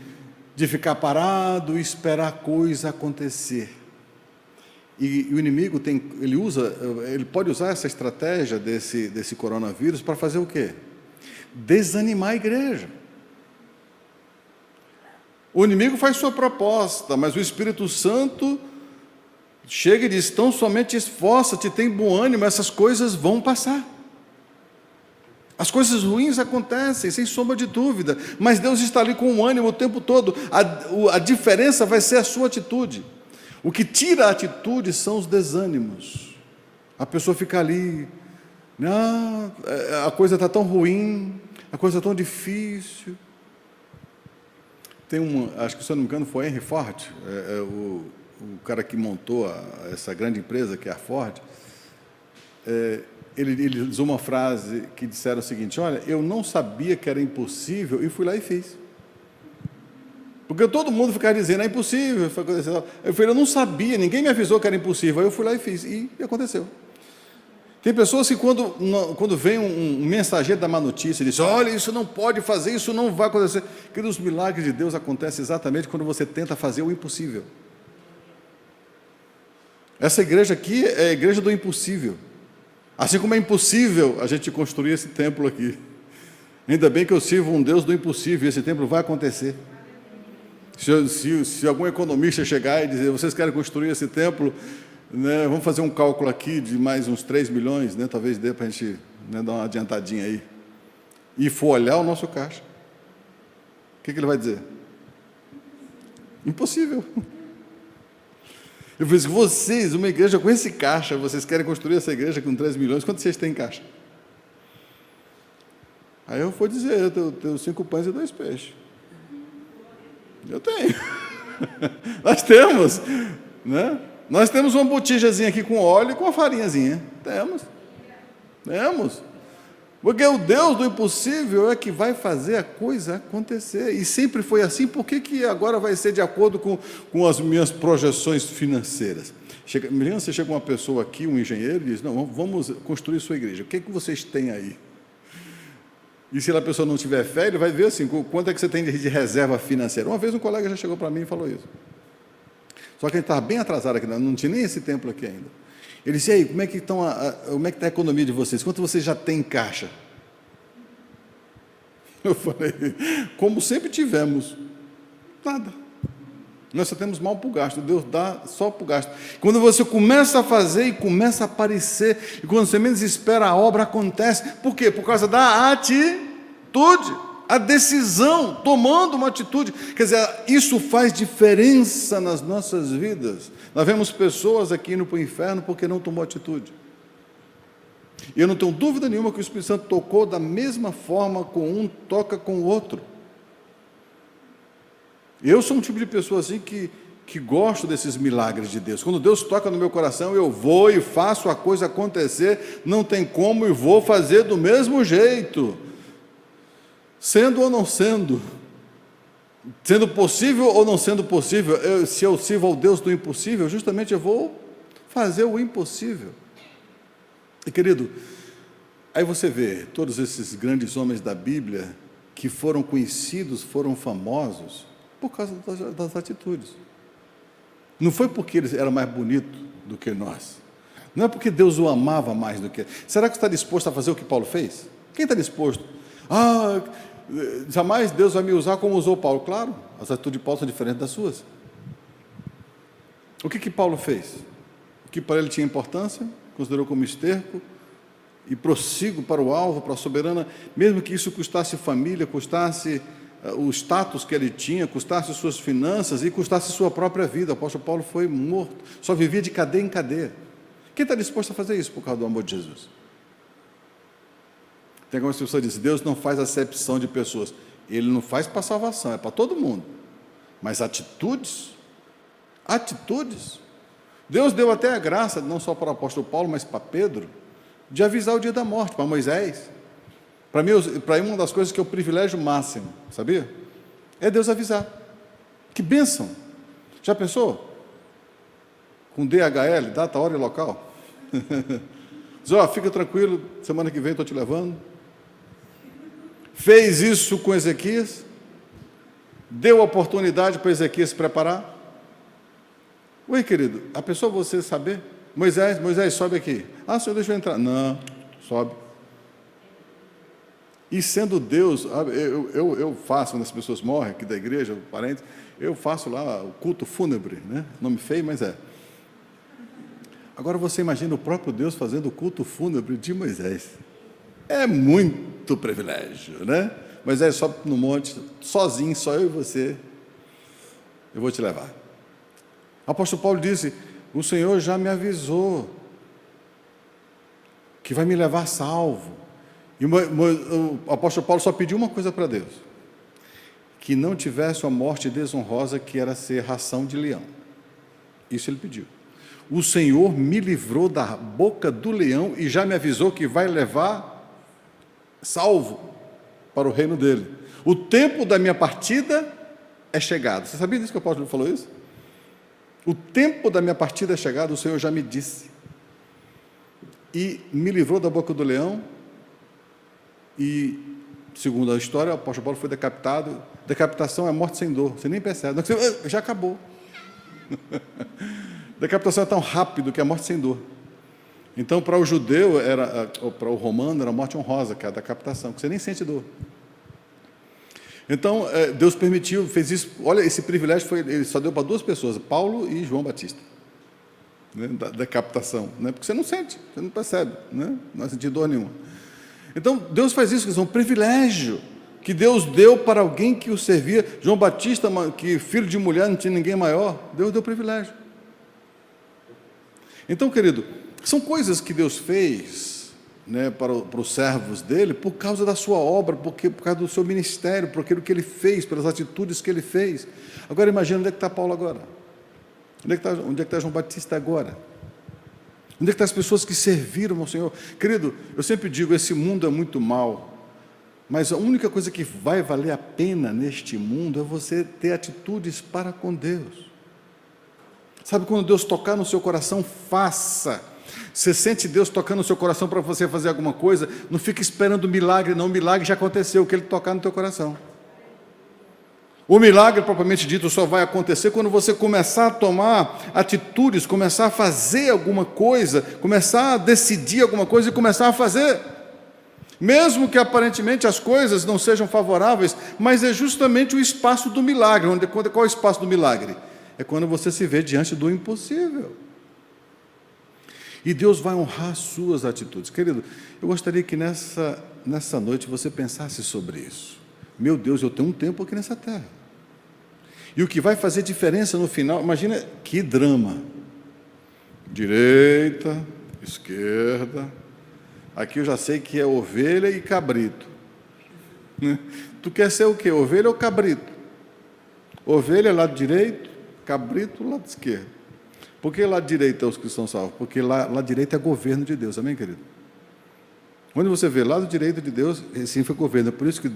ficar parado e esperar a coisa acontecer. E o inimigo ele pode usar essa estratégia desse coronavírus para fazer o quê? Desanimar a igreja. O inimigo faz sua proposta, mas o Espírito Santo chega e diz, então somente esforça-te, tem bom ânimo, essas coisas vão passar. As coisas ruins acontecem, sem sombra de dúvida, mas Deus está ali com o ânimo o tempo todo. A diferença vai ser a sua atitude. O que tira a atitude são os desânimos. A pessoa fica ali, a coisa está tão ruim, a coisa tão difícil. Acho que se eu não me engano foi Henry Ford, o cara que montou essa grande empresa que é a Ford, ele usou uma frase que disseram o seguinte, olha, eu não sabia que era impossível e fui lá e fiz. Porque todo mundo ficava dizendo, é impossível. Eu falei, eu não sabia, ninguém me avisou que era impossível, aí eu fui lá e fiz, e aconteceu. Tem pessoas que quando vem um mensageiro da má notícia, diz, olha, isso não pode fazer, isso não vai acontecer. Que os milagres de Deus acontecem exatamente quando você tenta fazer o impossível. Essa igreja aqui é a igreja do impossível. Assim como é impossível a gente construir esse templo aqui. Ainda bem que eu sirvo um Deus do impossível, e esse templo vai acontecer. Se algum economista chegar e dizer, vocês querem construir esse templo, né, vamos fazer um cálculo aqui de mais uns 3 milhões, né, talvez dê para a gente dar uma adiantadinha aí, e for olhar o nosso caixa, o que ele vai dizer? Impossível. Eu falei assim, vocês, uma igreja com esse caixa, vocês querem construir essa igreja com 3 milhões, quanto vocês têm em caixa? Aí eu vou dizer, eu tenho 5 pães e 2 peixes. Eu tenho. Nós temos, né? Nós temos uma botijazinha aqui com óleo e com uma farinhazinha. Temos. Porque o Deus do impossível é que vai fazer a coisa acontecer. E sempre foi assim, por que agora vai ser de acordo com as minhas projeções financeiras? Imagina, você chega uma pessoa aqui, um engenheiro, e diz, não, vamos construir sua igreja. O que vocês têm aí? E se a pessoa não tiver fé, ele vai ver assim, quanto é que você tem de reserva financeira. Uma vez um colega já chegou para mim e falou isso. Só que ele estava bem atrasado aqui, não tinha nem esse templo aqui ainda. Ele disse, e aí, como é que está a economia de vocês? Quanto vocês já têm em caixa? Eu falei, como sempre tivemos, nada. Nós só temos mal para o gasto, Deus dá só para o gasto. Quando você começa a fazer e começa a aparecer, e quando você menos espera, a obra acontece. Por quê? Por causa da atitude, a decisão, tomando uma atitude. Quer dizer, isso faz diferença nas nossas vidas. Nós vemos pessoas aqui indo para o inferno porque não tomou atitude. E eu não tenho dúvida nenhuma que o Espírito Santo tocou da mesma forma com um, toca com o outro. Eu sou um tipo de pessoa assim que gosto desses milagres de Deus. Quando Deus toca no meu coração, eu vou e faço a coisa acontecer, não tem como e vou fazer do mesmo jeito. Sendo ou não sendo, sendo possível ou não sendo possível, se eu sirvo ao Deus do impossível, justamente eu vou fazer o impossível. E querido, aí você vê todos esses grandes homens da Bíblia que foram conhecidos, foram famosos, por causa das atitudes. Não foi porque eles eram mais bonitos do que nós. Não é porque Deus o amava mais do que... Será que você está disposto a fazer o que Paulo fez? Quem está disposto? Jamais Deus vai me usar como usou Paulo. Claro, as atitudes de Paulo são diferentes das suas. O que Paulo fez? O que para ele tinha importância, considerou como esterco, e prossigo para o alvo, para a soberana, mesmo que isso custasse família, custasse o status que ele tinha, custasse suas finanças e custasse sua própria vida. O apóstolo Paulo foi morto, só vivia de cadeia em cadeia. Quem está disposto a fazer isso por causa do amor de Jesus? Tem algumas pessoas que dizem, Deus não faz acepção de pessoas. Ele não faz para salvação, é para todo mundo. Mas atitudes, Deus deu até a graça, não só para o apóstolo Paulo, mas para Pedro, de avisar o dia da morte, para Moisés. Para mim, uma das coisas que é o privilégio máximo, sabia? É Deus avisar. Que bênção! Já pensou? Com DHL, data, hora e local. Diz, fica tranquilo, semana que vem estou te levando. Fez isso com Ezequias, deu oportunidade para Ezequias se preparar. Oi, querido, a pessoa você saber? Moisés, sobe aqui. Senhor, deixa eu entrar. Não, sobe. E sendo Deus, eu faço, quando as pessoas morrem aqui da igreja, parentes, eu faço lá o culto fúnebre, né? Nome feio, mas é. Agora você imagina o próprio Deus fazendo o culto fúnebre de Moisés. É muito privilégio, né? Moisés sobe no monte, sozinho, só eu e você. Eu vou te levar. O apóstolo Paulo disse, o Senhor já me avisou que vai me levar salvo. E o apóstolo Paulo só pediu uma coisa para Deus, que não tivesse uma morte desonrosa, que era ser ração de leão. Isso ele pediu. O Senhor me livrou da boca do leão e já me avisou que vai levar salvo para o reino dele. O tempo da minha partida é chegado. Você sabia disso que o apóstolo falou isso? O tempo da minha partida é chegado, o Senhor já me disse. E me livrou da boca do leão. E, segundo a história, o apóstolo Paulo foi decapitado. Decapitação é morte sem dor, você nem percebe. Já acabou. Decapitação é tão rápido que é morte sem dor. Então, para o judeu, para o romano, era morte honrosa, que é a decapitação, que você nem sente dor. Então, Deus permitiu, fez isso. Olha, esse privilégio ele só deu para duas pessoas, Paulo e João Batista, né, da decapitação, né, porque você não sente, você não percebe, né, não vai sentir dor nenhuma. Então, Deus faz isso, que é um privilégio que Deus deu para alguém que o servia. João Batista, que filho de mulher, não tinha ninguém maior, Deus deu privilégio. Então, querido, são coisas que Deus fez, né, para os servos dele, por causa da sua obra, por causa do seu ministério, por aquilo que ele fez, pelas atitudes que ele fez. Agora imagina onde é que está Paulo agora, onde é que está João Batista agora, onde é que estão as pessoas que serviram ao Senhor. Querido, eu sempre digo, esse mundo é muito mau, mas a única coisa que vai valer a pena neste mundo é você ter atitudes para com Deus. Sabe, quando Deus tocar no seu coração, faça. Você sente Deus tocando no seu coração para você fazer alguma coisa, não fique esperando milagre, não, o milagre já aconteceu, que Ele tocar no teu coração. O milagre, propriamente dito, só vai acontecer quando você começar a tomar atitudes, começar a fazer alguma coisa, começar a decidir alguma coisa e começar a fazer. Mesmo que aparentemente as coisas não sejam favoráveis, mas é justamente o espaço do milagre. Qual é o espaço do milagre? É quando você se vê diante do impossível. E Deus vai honrar as suas atitudes. Querido, eu gostaria que nessa noite você pensasse sobre isso. Meu Deus, eu tenho um tempo aqui nessa terra. E o que vai fazer diferença no final, imagina que drama. Direita, esquerda. Aqui eu já sei que é ovelha e cabrito. Tu quer ser o quê? Ovelha ou cabrito? Ovelha lado direito, cabrito lado esquerdo. Por que lado direito é os que são salvos? Porque lado direito é governo de Deus, amém, querido? Onde você vê lado direito de Deus, sim, foi governo. É por isso que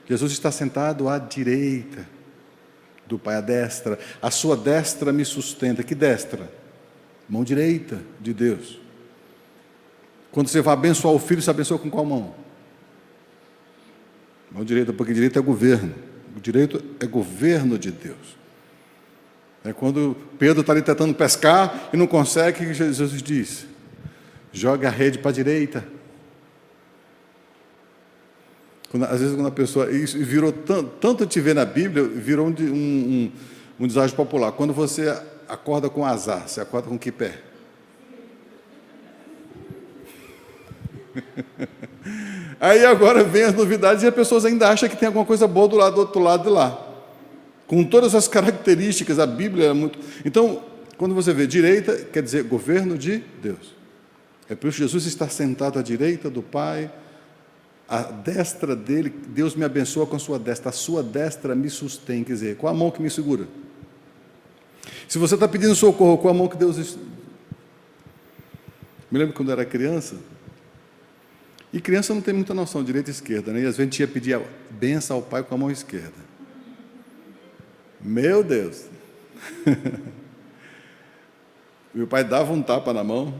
Jesus está sentado à direita do Pai, à destra. A sua destra me sustenta. Que destra? Mão direita de Deus. Quando você vai abençoar o filho, você abençoa com qual mão? Mão direita, porque direito é governo. O direito é governo de Deus. É quando Pedro está ali tentando pescar e não consegue, o que Jesus diz? Joga a rede para a direita. Às vezes, quando a pessoa... Isso virou tanto te ver na Bíblia, virou um deságio popular. Quando você acorda com azar, você acorda com que pé? Aí agora vem as novidades e as pessoas ainda acham que tem alguma coisa boa do outro lado de lá. Com todas as características, a Bíblia é muito... Então, quando você vê direita, quer dizer governo de Deus. É por isso que Jesus está sentado à direita do Pai, a destra dele, Deus me abençoa com a sua destra, a sua destra me sustém, quer dizer, qual a mão que me segura? Se você está pedindo socorro, qual a mão que Deus... Me lembro quando eu era criança, e criança não tem muita noção, direita e esquerda, né? E às vezes a gente ia pedir a benção ao Pai com a mão esquerda. Meu Deus! Meu pai dava um tapa na mão,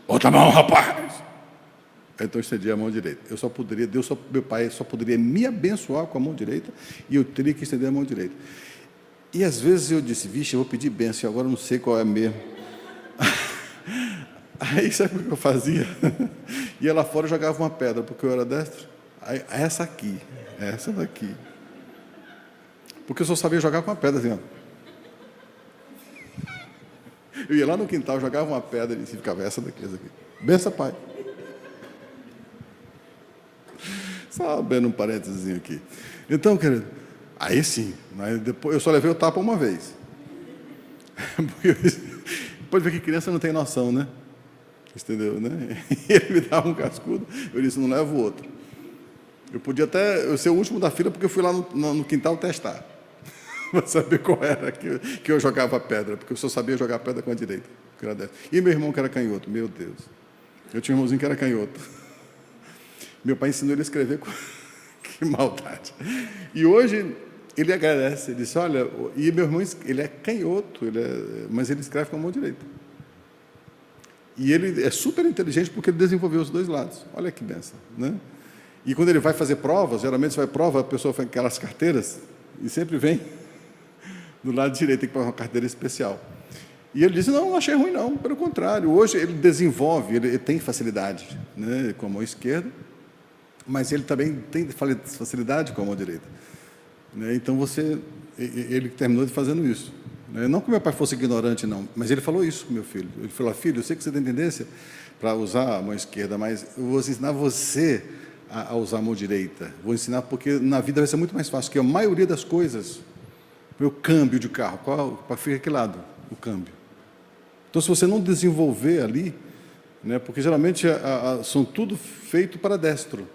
outra mão, rapaz! Então eu estendia a mão direita. Meu pai só poderia me abençoar com a mão direita, e eu teria que estender a mão direita. E às vezes eu disse, vixe, eu vou pedir bênção, agora eu não sei qual é a mesmo. Aí sabe o que eu fazia? Ia lá fora e jogava uma pedra, porque eu era destro. Aí, essa daqui. Porque eu só sabia jogar com uma pedra assim, ó. Eu ia lá no quintal, jogava uma pedra e ficava essa daqui. Benção, pai. Só abrindo um parênteses aqui. Então, querido, aí sim, mas depois eu só levei o tapa uma vez. Pode ver que criança não tem noção, né? Entendeu, né? E ele me dava um cascudo, eu disse, não levo o outro. Eu podia até ser o último da fila, porque eu fui lá no quintal testar, para saber qual era que eu jogava pedra, porque eu só sabia jogar pedra com a direita. E meu irmão que era canhoto, meu Deus. Eu tinha um irmãozinho que era canhoto. Meu pai ensinou ele a escrever com... Que maldade. E hoje ele agradece, ele disse, olha, e meu irmão, ele é canhoto, mas ele escreve com a mão direita. E ele é super inteligente porque ele desenvolveu os dois lados. Olha que benção, né? E quando ele vai fazer provas, geralmente você vai prova, a pessoa faz aquelas carteiras e sempre vem do lado direito, tem que pagar uma carteira especial. E ele disse, não achei ruim não, pelo contrário, hoje ele desenvolve, ele tem facilidade, né, com a mão esquerda, mas ele também tem facilidade com a mão direita. Né? Então ele terminou fazendo isso. Não que meu pai fosse ignorante, não, mas ele falou isso com meu filho. Ele falou, filho, eu sei que você tem tendência para usar a mão esquerda, mas eu vou ensinar você a usar a mão direita. Vou ensinar porque na vida vai ser muito mais fácil, porque a maioria das coisas, o câmbio de carro, fica que lado? O câmbio. Então, se você não desenvolver ali, né, porque geralmente são tudo feito para destro.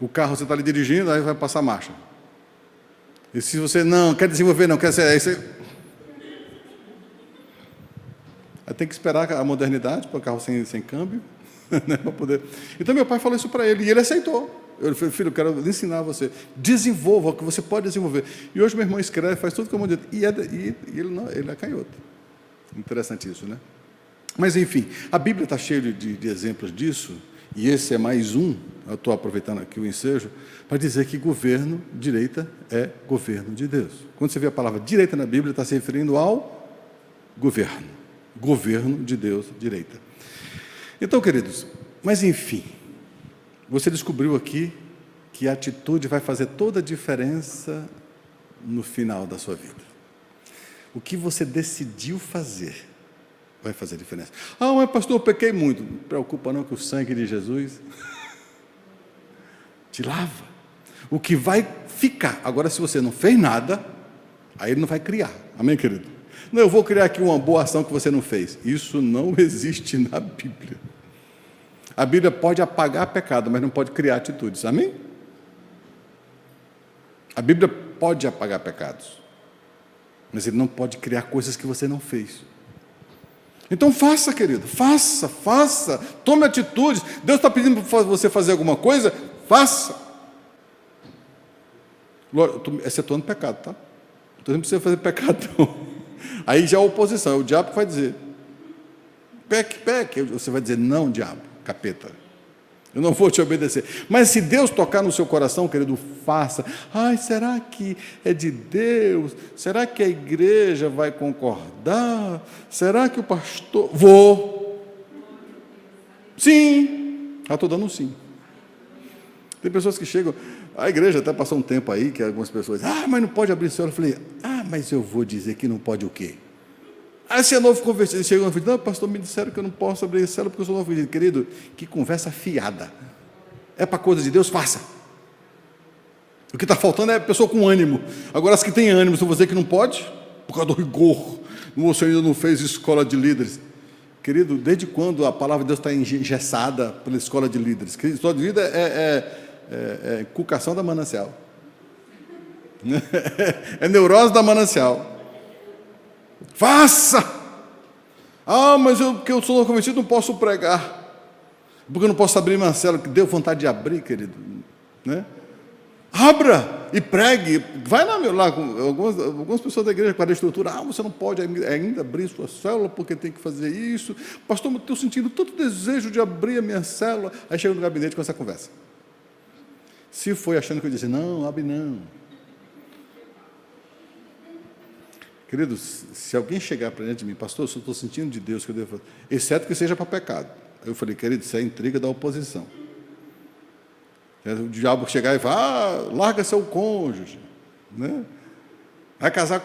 O carro, você está ali dirigindo, aí vai passar marcha. E se você não quer desenvolver, não quer ser... Aí tem que esperar a modernidade para o carro sem câmbio, né, para poder... Então, meu pai falou isso para ele, e ele aceitou. Eu falei, filho, eu quero ensinar você. Desenvolva o que você pode desenvolver. E hoje meu irmão escreve, faz tudo como eu disse. E ele é canhoto. Interessante isso, né? Mas, enfim, a Bíblia está cheia de exemplos disso, e esse é mais um. Eu estou aproveitando aqui o ensejo, para dizer que governo, direita, é governo de Deus. Quando você vê a palavra direita na Bíblia, está se referindo ao governo. Governo de Deus, direita. Então, queridos, mas enfim, você descobriu aqui que a atitude vai fazer toda a diferença no final da sua vida. O que você decidiu fazer vai fazer diferença. Ah, mas pastor, eu pequei muito. Não preocupa não que o sangue de Jesus te lava. O que vai ficar. Agora, se você não fez nada, aí ele não vai criar. Amém, querido? Não, eu vou criar aqui uma boa ação que você não fez. Isso não existe na Bíblia. A Bíblia pode apagar pecado, mas não pode criar atitudes. Amém? A Bíblia pode apagar pecados, mas ele não pode criar coisas que você não fez. Então faça, querido, faça, tome atitudes. Deus está pedindo para você fazer alguma coisa, faça. Excetuando pecado, tá? Então não precisa fazer pecado, não. Aí já é oposição, é o diabo que vai dizer, peque, você vai dizer, não, diabo, capeta, eu não vou te obedecer. Mas se Deus tocar no seu coração, querido, faça. Ai, será que é de Deus? Será que a igreja vai concordar? Será que o pastor... Vou. Sim. Já estou dando um sim. Tem pessoas que chegam, a igreja até passou um tempo aí, que algumas pessoas, mas não pode abrir célula. Eu falei, mas eu vou dizer que não pode o quê? Se é novo convertido, chegou e falou, não, pastor, me disseram que eu não posso abrir célula porque eu sou novo convertido. Querido, que conversa fiada. É para coisa de Deus, faça. O que está faltando é pessoa com ânimo. Agora, as que têm ânimo, se você que não pode, por causa do rigor, você ainda não fez escola de líderes. Querido, desde quando a palavra de Deus está engessada pela escola de líderes? Querido, escola de líderes é inculcação da manancial. É neurose da manancial. Faça! Mas porque eu sou novo convertido, não posso pregar. Porque eu não posso abrir minha célula, que deu vontade de abrir, querido. Né? Abra e pregue. Vai lá com algumas pessoas da igreja com a estrutura. Você não pode ainda abrir sua célula porque tem que fazer isso. Pastor, eu estou sentindo tanto desejo de abrir a minha célula. Aí chega no gabinete com essa conversa. Se foi achando que eu disse, não, abre não. Queridos, se alguém chegar para diante de mim, pastor, eu estou sentindo de Deus que eu devo fazer, exceto que seja para pecado. Eu falei, querido, isso é intriga da oposição. O diabo chegar e falar, larga seu cônjuge, né? Vai casar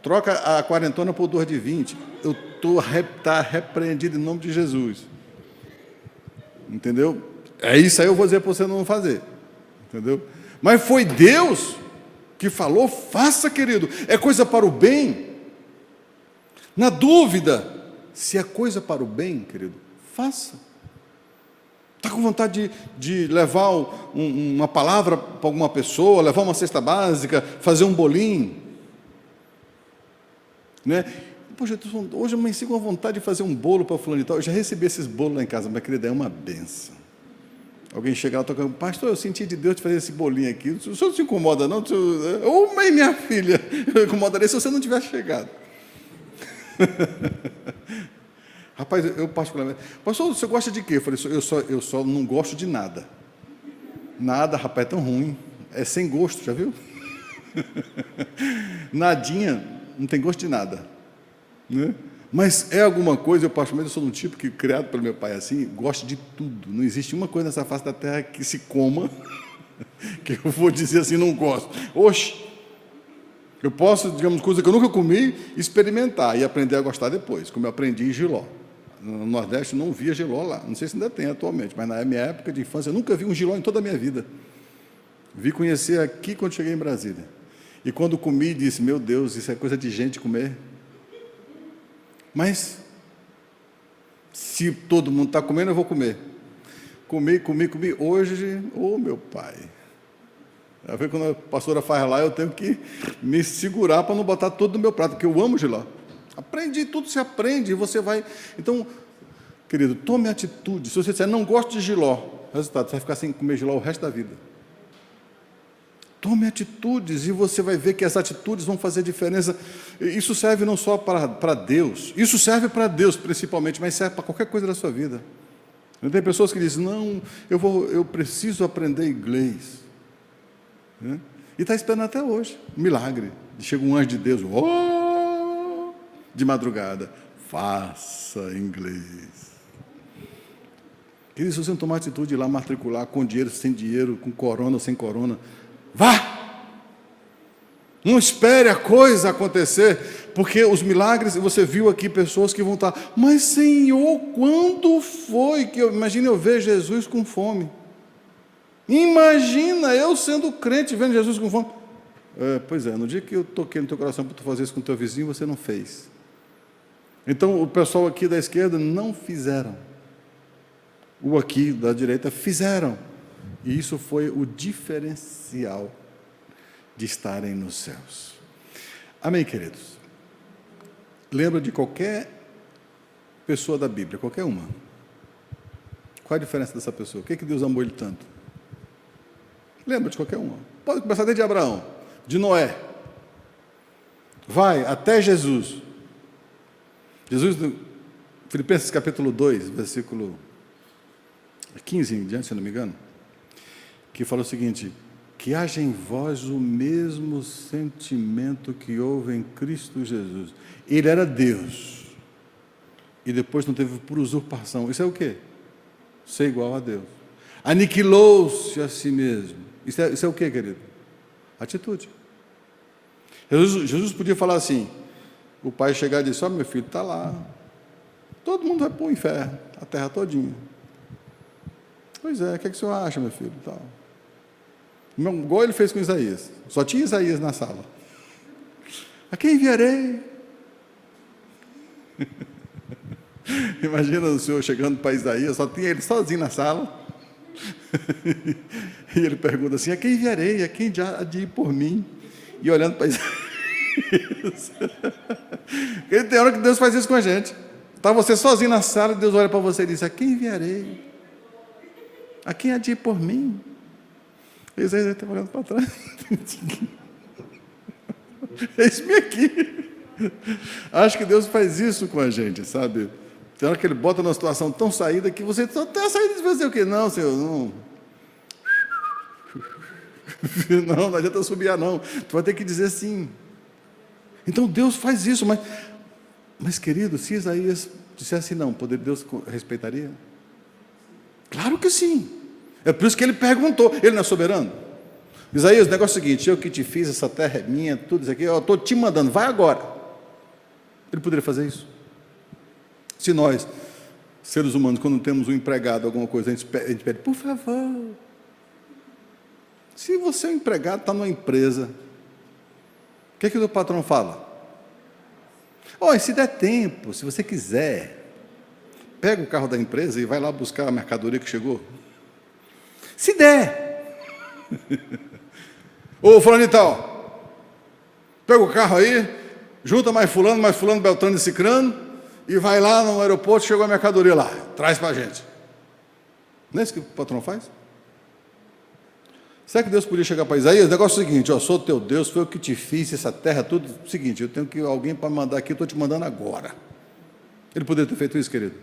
troca a quarentona por 2 de 20. Eu estou repreendido em nome de Jesus. Entendeu? É isso aí, eu vou dizer para você não fazer. Entendeu? Mas foi Deus que falou, faça, querido, é coisa para o bem. Na dúvida, se é coisa para o bem, querido, faça. Está com vontade de levar uma palavra para alguma pessoa, levar uma cesta básica, fazer um bolinho? Né? Poxa, hoje eu amanheci com vontade de fazer um bolo para fulano e tal. Eu já recebi esses bolos lá em casa, mas querida, é uma benção. Alguém chega lá tocando, pastor, eu senti de Deus de fazer esse bolinho aqui. O senhor não se incomoda, não? Mãe, minha filha, eu incomodaria se você não tivesse chegado. Rapaz, eu particularmente, pastor, você gosta de quê? Eu falei, eu só não gosto de nada. Nada, rapaz, é tão ruim. É sem gosto, já viu? Nadinha, não tem gosto de nada. Né? Mas é alguma coisa, eu particularmente sou um tipo que, criado pelo meu pai assim, gosto de tudo. Não existe uma coisa nessa face da terra que se coma, que eu vou dizer assim, não gosto. Oxe, eu posso, digamos, coisa que eu nunca comi, experimentar e aprender a gostar depois, como eu aprendi em Giló. No Nordeste eu não via Giló lá, não sei se ainda tem atualmente, mas na minha época de infância eu nunca vi um Giló em toda a minha vida. Vi conhecer aqui quando cheguei em Brasília. E quando comi, disse, meu Deus, isso é coisa de gente comer. Mas, se todo mundo está comendo, eu vou comer. Comi. Hoje, meu pai. A ver quando a pastora faz lá, eu tenho que me segurar para não botar tudo no meu prato, porque eu amo Giló. Aprendi, tudo se aprende, e você vai... Então, querido, tome atitude. Se você disser, não gosto de Giló, resultado, você vai ficar sem comer Giló o resto da vida. Tome atitudes e você vai ver que as atitudes vão fazer diferença. Isso serve não só para Deus, isso serve para Deus principalmente, mas serve para qualquer coisa da sua vida. Tem pessoas que dizem, não, eu preciso aprender inglês. Né? E está esperando até hoje, um milagre. Chega um anjo de Deus, de madrugada, faça inglês. Queridos, se você não tomar atitude de ir lá matricular com dinheiro, sem dinheiro, com corona ou sem corona, vá! Não espere a coisa acontecer, porque os milagres, você viu aqui pessoas que vão estar, mas Senhor, quando foi que imagina eu ver Jesus com fome? Imagina eu sendo crente, vendo Jesus com fome. Pois é, no dia que eu toquei no teu coração para tu fazer isso com o teu vizinho, você não fez. Então, o pessoal aqui da esquerda não fizeram. O aqui da direita fizeram. E isso foi o diferencial de estarem nos céus. Amém, queridos? Lembra de qualquer pessoa da Bíblia, qualquer uma. Qual a diferença dessa pessoa? O que Deus amou ele tanto? Lembra de qualquer uma. Pode começar desde Abraão, de Noé. Vai até Jesus. Jesus, Filipenses capítulo 2, versículo 15 em diante, se não me engano, que fala o seguinte, que haja em vós o mesmo sentimento que houve em Cristo Jesus. Ele era Deus, e depois não teve por usurpação. Isso é o quê? ser igual a Deus. Aniquilou-se a si mesmo. Isso é o que, querido? Atitude. Jesus podia falar assim, o pai chegar e dizer, meu filho, está lá. Todo mundo vai para o inferno, a terra todinha. Pois é, o que o senhor acha, meu filho? Tal. Igual ele fez com Isaías. Só tinha Isaías na sala. A quem enviarei? Imagina o senhor chegando para Isaías, só tinha ele sozinho na sala. E ele pergunta assim, a quem enviarei? A quem há de ir por mim? E olhando para Isaías. Tem hora que Deus faz isso com a gente. Está você sozinho na sala, e Deus olha para você e diz, a quem enviarei? A quem há de ir por mim? E Isaías está olhando para trás. Eis-me aqui. Acho que Deus faz isso com a gente, sabe? Tem hora que Ele bota numa situação tão saída que você só tem a saída de fazer o quê? Não, Senhor, não. Não adianta subiar, não. Tu vai ter que dizer sim. Então Deus faz isso, mas querido, se Isaías dissesse não, Deus respeitaria? Claro que sim. É por isso que ele perguntou. Ele não é soberano? Isaías, o negócio é o seguinte, eu que te fiz, essa terra é minha, tudo isso aqui, eu estou te mandando, vai agora. Ele poderia fazer isso? Se nós, seres humanos, quando temos um empregado, alguma coisa, a gente pede, por favor. Se você é um empregado, está numa empresa, o que o patrão fala? Olha, se der tempo, se você quiser, pega o carro da empresa e vai lá buscar a mercadoria que chegou. Se der. Ô, fulano e tal, pega o carro aí, junta mais fulano, Beltrano e Cicrano, e vai lá no aeroporto, chegou a mercadoria lá, traz para a gente. Não é isso que o patrão faz? Será que Deus podia chegar para Isaías? O negócio é o seguinte, sou teu Deus, foi eu que te fiz, essa terra, tudo. Seguinte, eu tenho que alguém para mandar aqui, eu estou te mandando agora. Ele poderia ter feito isso, querido?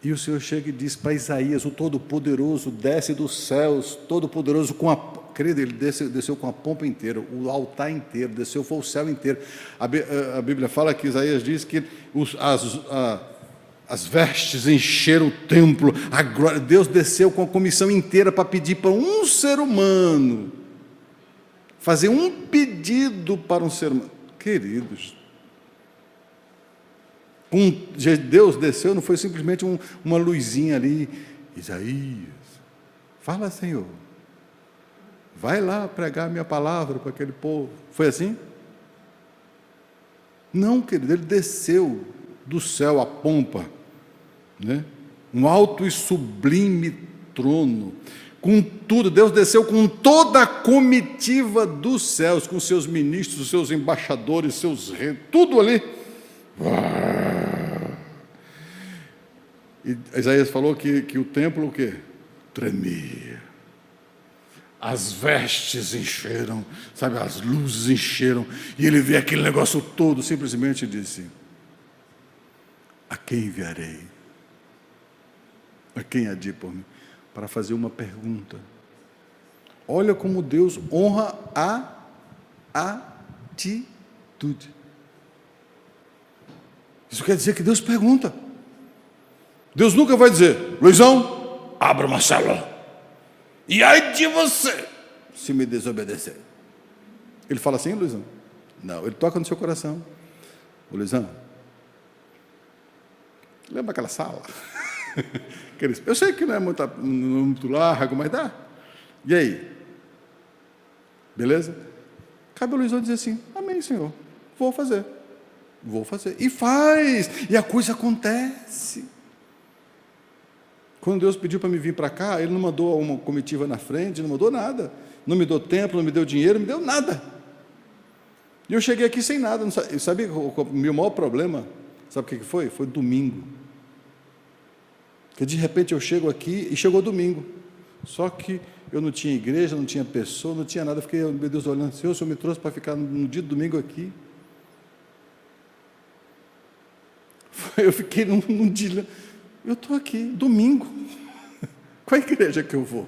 E o Senhor chega e diz para Isaías, o Todo-Poderoso desce dos céus, Todo-Poderoso querido, ele desceu com a pompa inteira, o altar inteiro, desceu, foi o céu inteiro. A Bíblia fala que Isaías diz que as vestes encheram o templo, a glória, Deus desceu com a comissão inteira para pedir para um ser humano, fazer um pedido para um ser humano. Queridos, Deus desceu, não foi simplesmente uma luzinha ali, Isaías, fala, Senhor, vai lá pregar a minha palavra para aquele povo. Foi assim? Não, querido, ele desceu do céu a pompa, né? Um alto e sublime trono, com tudo, Deus desceu com toda a comitiva dos céus, com seus ministros, seus embaixadores, seus reis, tudo ali. E Isaías falou que o templo o quê? Tremia. As vestes encheram, sabe, as luzes encheram, e ele vê aquele negócio todo, simplesmente disse, a quem enviarei? A quem há de ir por mim? Para fazer uma pergunta. Olha como Deus honra a atitude. Isso quer dizer que Deus pergunta. Deus nunca vai dizer, Luizão, abra uma célula. E ai de você, se me desobedecer. Ele fala assim, Luizão? Não, ele toca no seu coração. Ô, Luizão, lembra aquela sala? Eu sei que não é muito largo, mas dá. E aí? Beleza? Cabe ao Luizão dizer assim, amém, Senhor, vou fazer. E faz, e a coisa acontece. Quando Deus pediu para me vir para cá, Ele não mandou uma comitiva na frente, não mandou nada. Não me deu tempo, não me deu dinheiro, não me deu nada. E eu cheguei aqui sem nada. Sabe o meu maior problema? Sabe o que foi? Foi domingo. Porque de repente eu chego aqui e chegou domingo. Só que eu não tinha igreja, não tinha pessoa, não tinha nada. Eu fiquei, meu Deus, olhando, Senhor, o Senhor me trouxe para ficar no dia de domingo aqui. Eu fiquei num dia... Eu estou aqui, domingo. Qual a igreja que eu vou?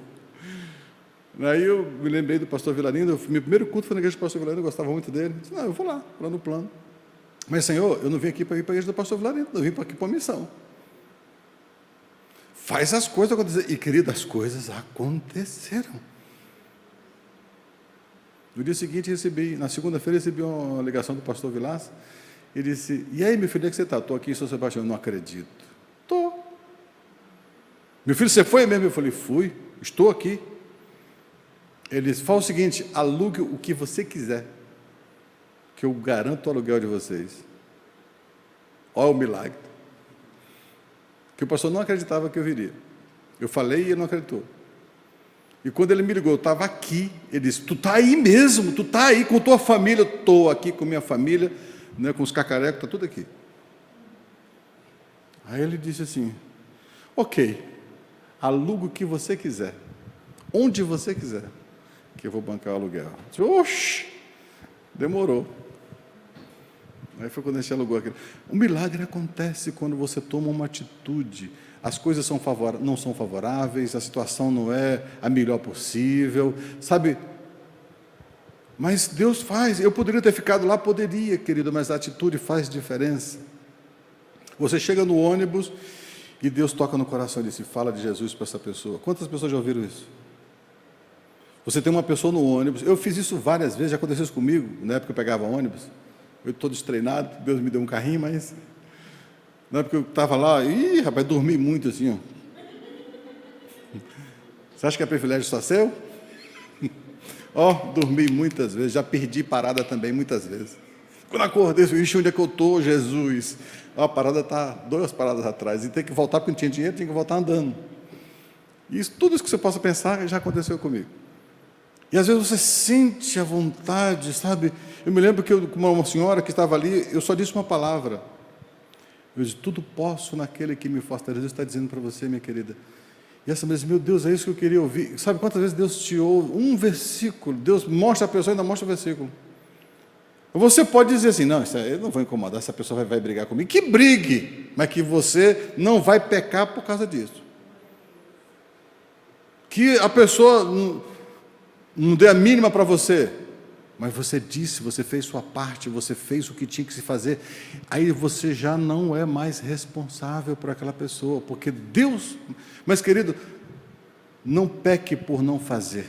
Aí eu me lembrei do pastor Vilarino, meu primeiro culto foi na igreja do pastor Vilarino, eu gostava muito dele. Eu disse, não, eu vou lá no plano. Mas, Senhor, eu não vim aqui para ir para a igreja do pastor Vilarino, eu vim aqui para a missão. faz as coisas acontecerem. E, querido, as coisas aconteceram. No dia seguinte, na segunda-feira, recebi uma ligação do pastor Vilas. Ele disse: e aí, meu filho, onde é que você está? Estou aqui em São Sebastião. Não acredito. Estou. Meu filho, você foi mesmo? Eu falei: fui, estou aqui. Ele disse: fala o seguinte, alugue o que você quiser, que eu garanto o aluguel de vocês. Olha o milagre. Que o pastor não acreditava que eu viria. Eu falei e ele não acreditou. E quando ele me ligou, eu estava aqui, ele disse: tu está aí mesmo, tu está aí com tua família. Eu estou aqui com minha família, né, com os cacarecos, está tudo aqui. Aí ele disse assim: ok, aluga o que você quiser, onde você quiser, que eu vou bancar o aluguel. Eu disse: oxe, demorou. Aí foi quando a gente alugou aquilo. O milagre acontece quando você toma uma atitude. As coisas não são favoráveis, a situação não é a melhor possível, sabe? Mas Deus faz. Eu poderia ter ficado lá, poderia, querido, mas a atitude faz diferença. Você chega no ônibus e Deus toca no coração e diz: fala de Jesus para essa pessoa. Quantas pessoas já ouviram isso? Você tem uma pessoa no ônibus. Eu fiz isso várias vezes, já aconteceu isso comigo, na época que eu pegava ônibus. Eu estou destreinado, Deus me deu um carrinho, mas na época eu estava lá, rapaz, dormi muito assim, ó. Você acha que é privilégio só seu? Dormi muitas vezes, já perdi parada também muitas vezes. Quando acordei, onde é que eu estou, Jesus? A parada está 2 paradas atrás, e tem que voltar porque não tinha dinheiro, tinha que voltar andando. Tudo isso que você possa pensar já aconteceu comigo. E às vezes você sente a vontade, sabe? Eu me lembro que uma senhora que estava ali, eu só disse uma palavra. Eu disse: tudo posso naquele que me fortalece. Deus está dizendo para você, minha querida. E essa mulher disse: meu Deus, é isso que eu queria ouvir. Sabe quantas vezes Deus te ouve? Um versículo, Deus mostra a pessoa e ainda mostra o versículo. Você pode dizer assim: não, isso aí eu não vou incomodar, essa pessoa vai brigar comigo. Que brigue, mas que você não vai pecar por causa disso. Que a pessoa não dê a mínima para você, mas você disse, você fez sua parte, você fez o que tinha que se fazer, aí você já não é mais responsável por aquela pessoa, porque Deus... Mas, querido, não peque por não fazer.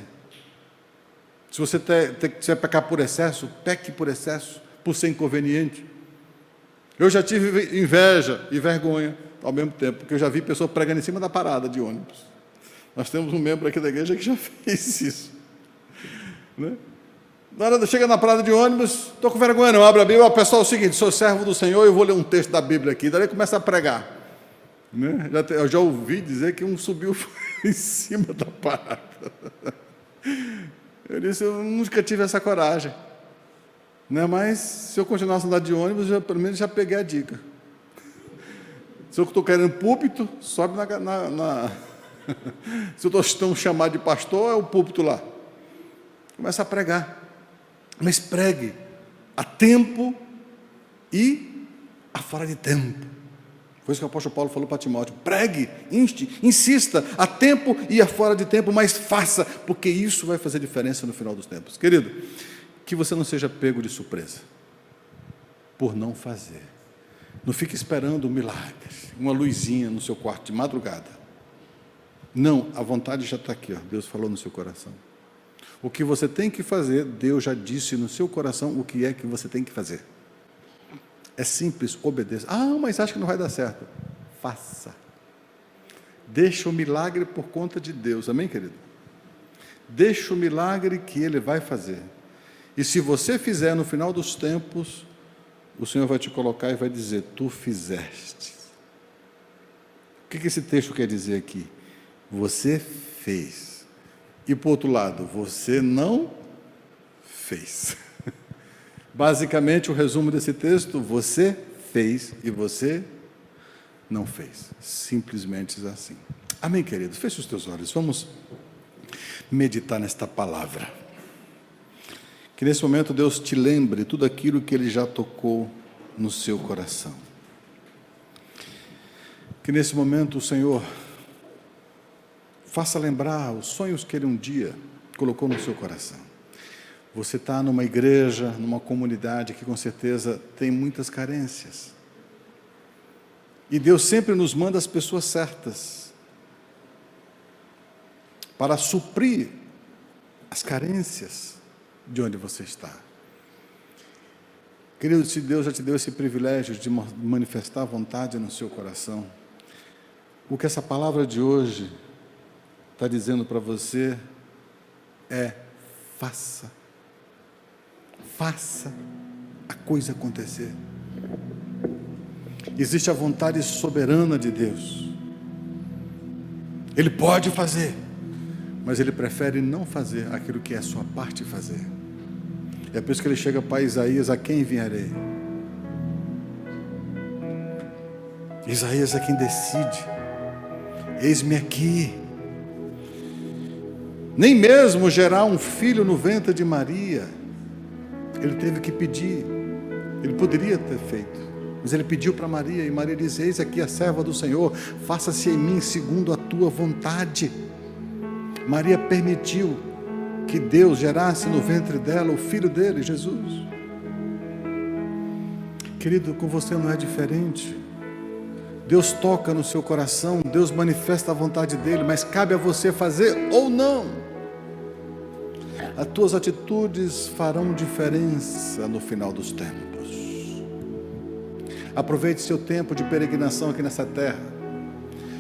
Se você vai pecar por excesso, peque por excesso, por ser inconveniente. Eu já tive inveja e vergonha ao mesmo tempo, porque eu já vi pessoa pregando em cima da parada de ônibus. Nós temos um membro aqui da igreja que já fez isso. Né? Na hora chega na parada de ônibus, estou com vergonha não, abre a Bíblia, pessoal, é o seguinte, sou servo do Senhor, eu vou ler um texto da Bíblia aqui, daí começa a pregar. Né? Eu já ouvi dizer que um subiu em cima da parada. Eu disse: eu nunca tive essa coragem. Né? Mas se eu continuasse a andar de ônibus, pelo menos já peguei a dica. Se eu estou querendo púlpito, sobe Se eu estou chamado de pastor, é o púlpito lá. Começa a pregar. Mas pregue a tempo e a fora de tempo. Foi isso que o apóstolo Paulo falou para Timóteo: pregue, insista, a tempo e a fora de tempo, mas faça, porque isso vai fazer diferença no final dos tempos. Querido, que você não seja pego de surpresa por não fazer. Não fique esperando um milagre, uma luzinha no seu quarto de madrugada. Não, a vontade já está aqui, ó. Deus falou no seu coração. O que você tem que fazer, Deus já disse no seu coração o que é que você tem que fazer. É simples, obedeça. Mas acho que não vai dar certo. Faça. Deixa o milagre por conta de Deus, amém, querido? Deixa o milagre que Ele vai fazer. E se você fizer no final dos tempos, o Senhor vai te colocar e vai dizer: tu fizeste. O que esse texto quer dizer aqui? Você fez. E por outro lado, você não fez. Basicamente, o resumo desse texto: você fez e você não fez. Simplesmente assim. Amém, queridos? Feche os teus olhos. Vamos meditar nesta palavra. Que nesse momento Deus te lembre tudo aquilo que Ele já tocou no seu coração. Que nesse momento o Senhor faça lembrar os sonhos que Ele um dia colocou no seu coração. Você está numa igreja, numa comunidade que com certeza tem muitas carências. E Deus sempre nos manda as pessoas certas. para suprir as carências de onde você está. Querido, se Deus já te deu esse privilégio de manifestar a vontade no seu coração, o que essa palavra de hoje está dizendo para você é: faça a coisa acontecer. Existe a vontade soberana de Deus. Ele pode fazer, mas Ele prefere não fazer aquilo que é a sua parte fazer. É por isso que Ele chega para Isaías: a quem enviarei? Isaías é quem decide. Eis-me aqui. Nem mesmo gerar um filho no ventre de Maria, Ele teve que pedir. Ele poderia ter feito, mas Ele pediu para Maria, e Maria disse: eis aqui a serva do Senhor, faça-se em mim segundo a tua vontade. Maria permitiu que Deus gerasse no ventre dela o filho dele, Jesus. Querido, com você não é diferente. Deus toca no seu coração, Deus manifesta a vontade dele, mas cabe a você fazer ou não. As tuas atitudes farão diferença no final dos tempos. Aproveite seu tempo de peregrinação aqui nessa terra.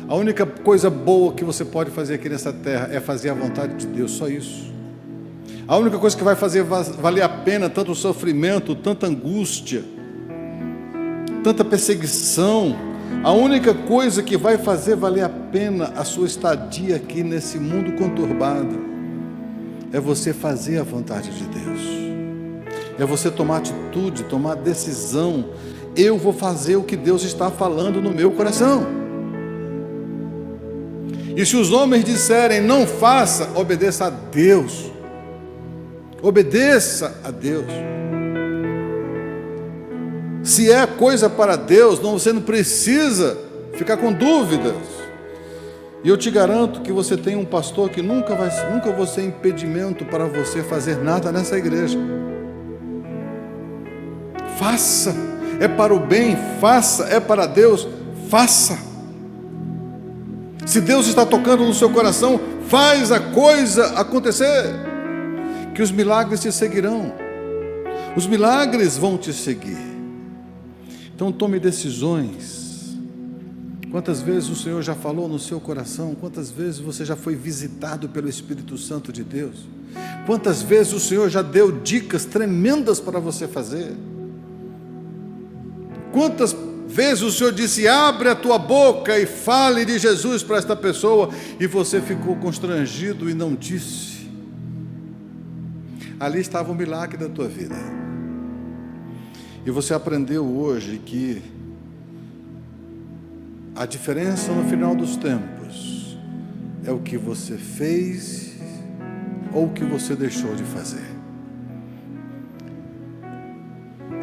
A única coisa boa que você pode fazer aqui nessa terra é fazer a vontade de Deus, só isso. A única coisa que vai fazer valer a pena tanto o sofrimento, tanta angústia, tanta perseguição, a única coisa que vai fazer valer a pena a sua estadia aqui nesse mundo conturbado é você fazer a vontade de Deus. É você tomar atitude, tomar decisão. Eu vou fazer o que Deus está falando no meu coração. E se os homens disserem não faça, obedeça a Deus. Obedeça a Deus. Se é coisa para Deus, você não precisa ficar com dúvidas. E eu te garanto que você tem um pastor que nunca vai ser impedimento para você fazer nada nessa igreja. Faça, é para o bem, faça, é para Deus, faça. Se Deus está tocando no seu coração, faz a coisa acontecer, que os milagres te seguirão. Os milagres vão te seguir. Então tome decisões. Quantas vezes o Senhor já falou no seu coração? Quantas vezes você já foi visitado pelo Espírito Santo de Deus? Quantas vezes o Senhor já deu dicas tremendas para você fazer? Quantas vezes o Senhor disse: abre a tua boca e fale de Jesus para esta pessoa, e você ficou constrangido e não disse? Ali estava o milagre da tua vida. E você aprendeu hoje que a diferença no final dos tempos é o que você fez ou o que você deixou de fazer.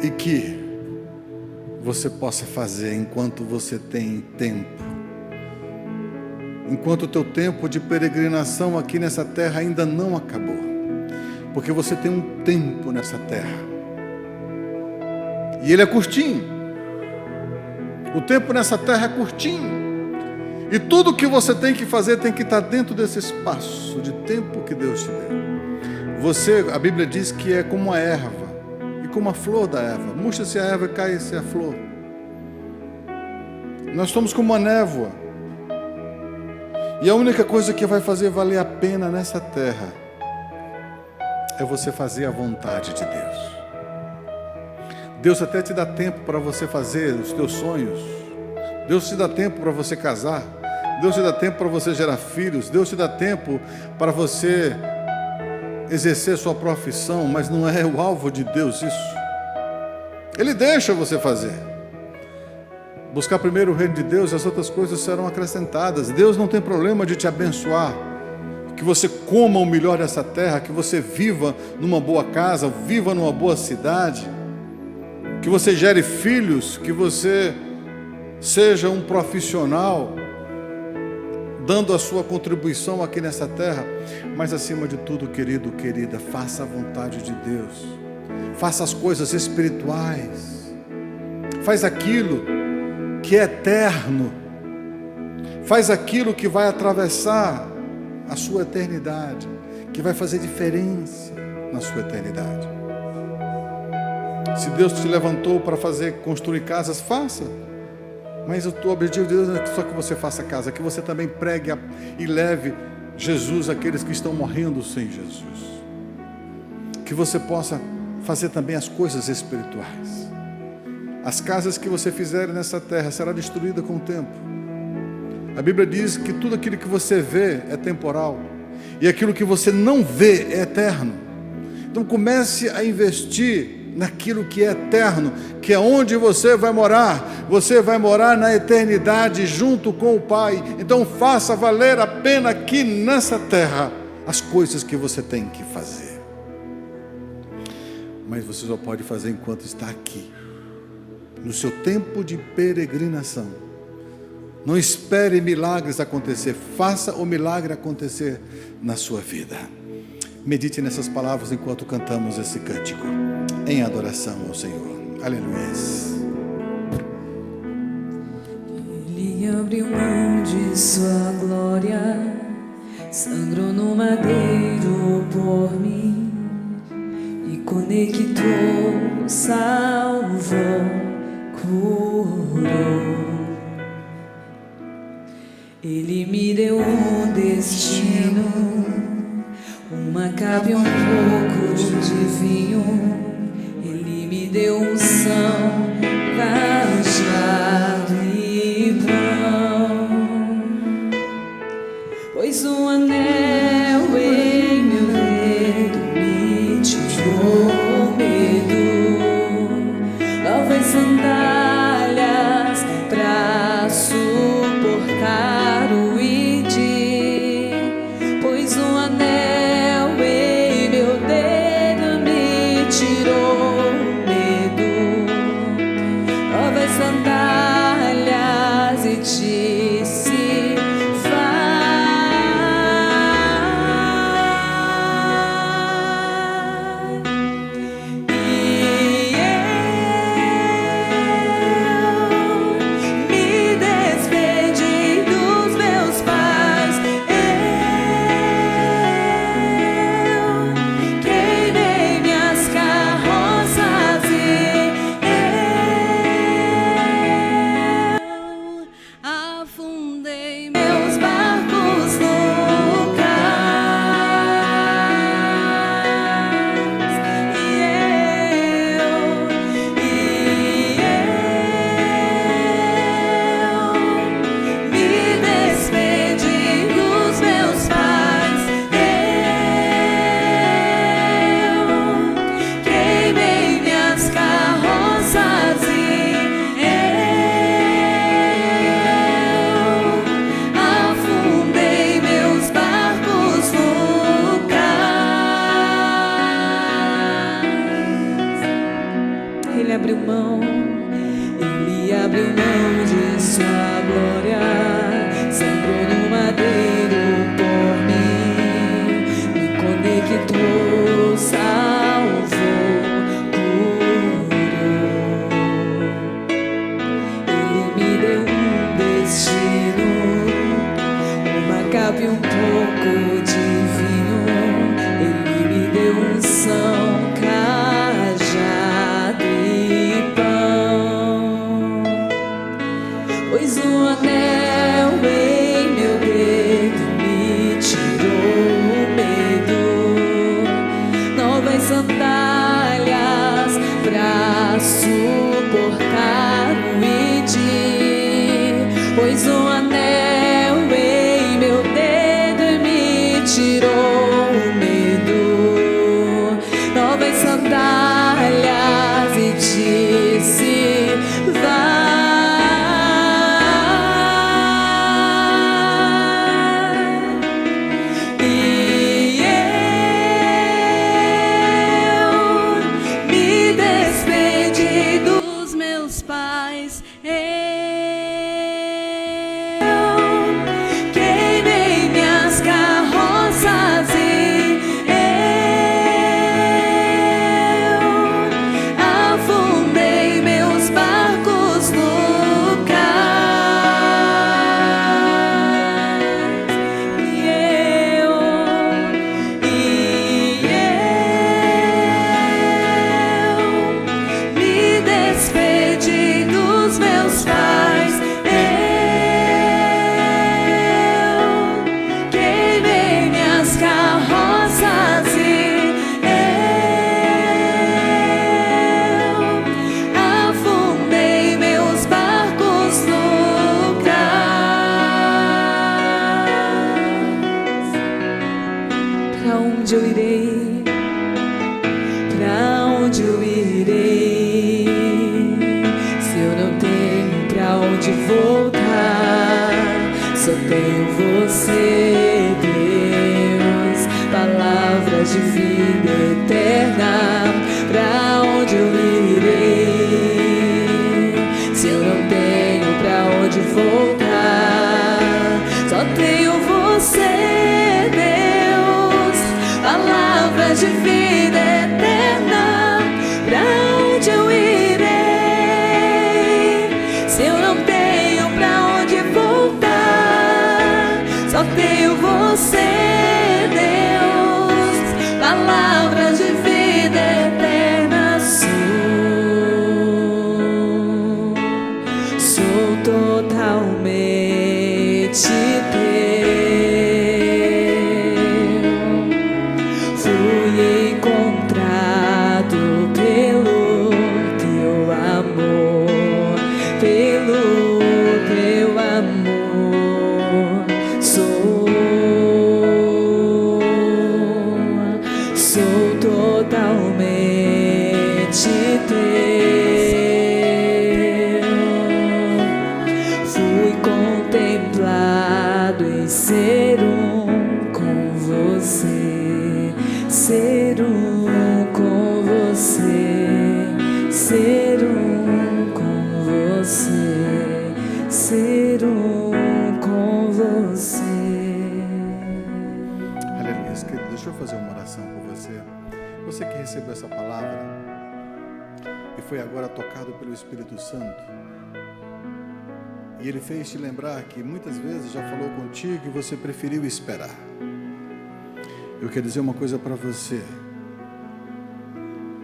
E que você possa fazer enquanto você tem tempo. Enquanto o teu tempo de peregrinação aqui nessa terra ainda não acabou. Porque você tem um tempo nessa terra. E ele é curtinho. O tempo nessa terra é curtinho. E tudo que você tem que fazer tem que estar dentro desse espaço de tempo que Deus te deu. Você, a Bíblia diz que é como a erva, e como a flor da erva. Murcha-se a erva e cai-se a flor. Nós somos como uma névoa. E a única coisa que vai fazer valer a pena nessa terra é você fazer a vontade de Deus. Deus até te dá tempo para você fazer os teus sonhos. Deus te dá tempo para você casar. Deus te dá tempo para você gerar filhos. Deus te dá tempo para você exercer sua profissão, mas não é o alvo de Deus isso. Ele deixa você fazer. Buscar primeiro o reino de Deus e as outras coisas serão acrescentadas. Deus não tem problema de te abençoar. Que você coma o melhor dessa terra, que você viva numa boa casa, viva numa boa cidade. Que você gere filhos, que você seja um profissional, dando a sua contribuição aqui nessa terra. Mas acima de tudo, querido, querida, faça a vontade de Deus. Faça as coisas espirituais. Faz aquilo que é eterno. Faz aquilo que vai atravessar a sua eternidade, que vai fazer diferença na sua eternidade. Se Deus te levantou para construir casas, faça. Mas o objetivo de Deus não é só que você faça casa, que você também pregue e leve Jesus àqueles que estão morrendo sem Jesus. Que você possa fazer também as coisas espirituais. As casas que você fizer nessa terra será destruída com o tempo. A Bíblia diz que tudo aquilo que você vê é temporal e aquilo que você não vê é eterno. Então comece a investir naquilo que é eterno, que é onde você vai morar. Você vai morar na eternidade junto com o Pai. Então faça valer a pena aqui nessa terra as coisas que você tem que fazer. Mas você só pode fazer enquanto está aqui, no seu tempo de peregrinação. Não espere milagres acontecer, faça o milagre acontecer na sua vida. Medite nessas palavras enquanto cantamos esse cântico, em adoração ao Senhor. Aleluia. Ele abriu mão de sua glória, sangrou no madeiro por mim, e conectou, salvou, curou. Ele me deu um destino, uma capa e um pouco de vinho. Ele me deu unção, cajado e pão. Pois um anel em meu dedo me tirou o medo. Novas sandálias pra suportar o ID. Pois um anel em meu dedo me tirou o medo. Novas sandálias e disse: vai. E eu me despedi dos meus pais. Eu queimei minhas carroças e eu afundei meus barcos no cais. Me despedi dos meus pais. Eu queimei minhas carroças e eu afundei meus barcos no cais. Ele abriu mão de sua glória, sangrou no madeiro por mim, me conectou, salvou, curou. Ele me deu um destino, uma capa e um pouco de vinho. Ele me deu unção, cajado e pão. Pois um anel em meu dedo me tirou o medo. Novas sandálias pra suportar o ID. Pois um anel em meu dedo me tirou o medo. Novas sandálias e disse: vai. E eu me despedi dos meus pais. Eu queimei minhas carroças e eu afundei meus barcos no cais. E eu onde voltar. Só tenho você, Deus, palavras de vida eterna. Pra onde eu irei, se eu não tenho pra onde voltar? Só tenho você, Deus, palavras de vida eterna. Pra onde eu irei, se eu não tenho pra onde voltar? Só tenho você, Deus, palavras de vida eterna. Sou totalmente teu. Fui encontrado pelo teu amor, pelo teu amor. Sou totalmente teu. Fui contemplado em ser um com você, ser um com você, ser um com você, ser um com você. Aleluia. Querido, deixa eu fazer uma oração por você. Você que recebeu essa palavra e foi agora tocado pelo Espírito Santo, e Ele fez te lembrar que muitas vezes já falou contigo e você preferiu esperar. Eu quero dizer uma coisa para você: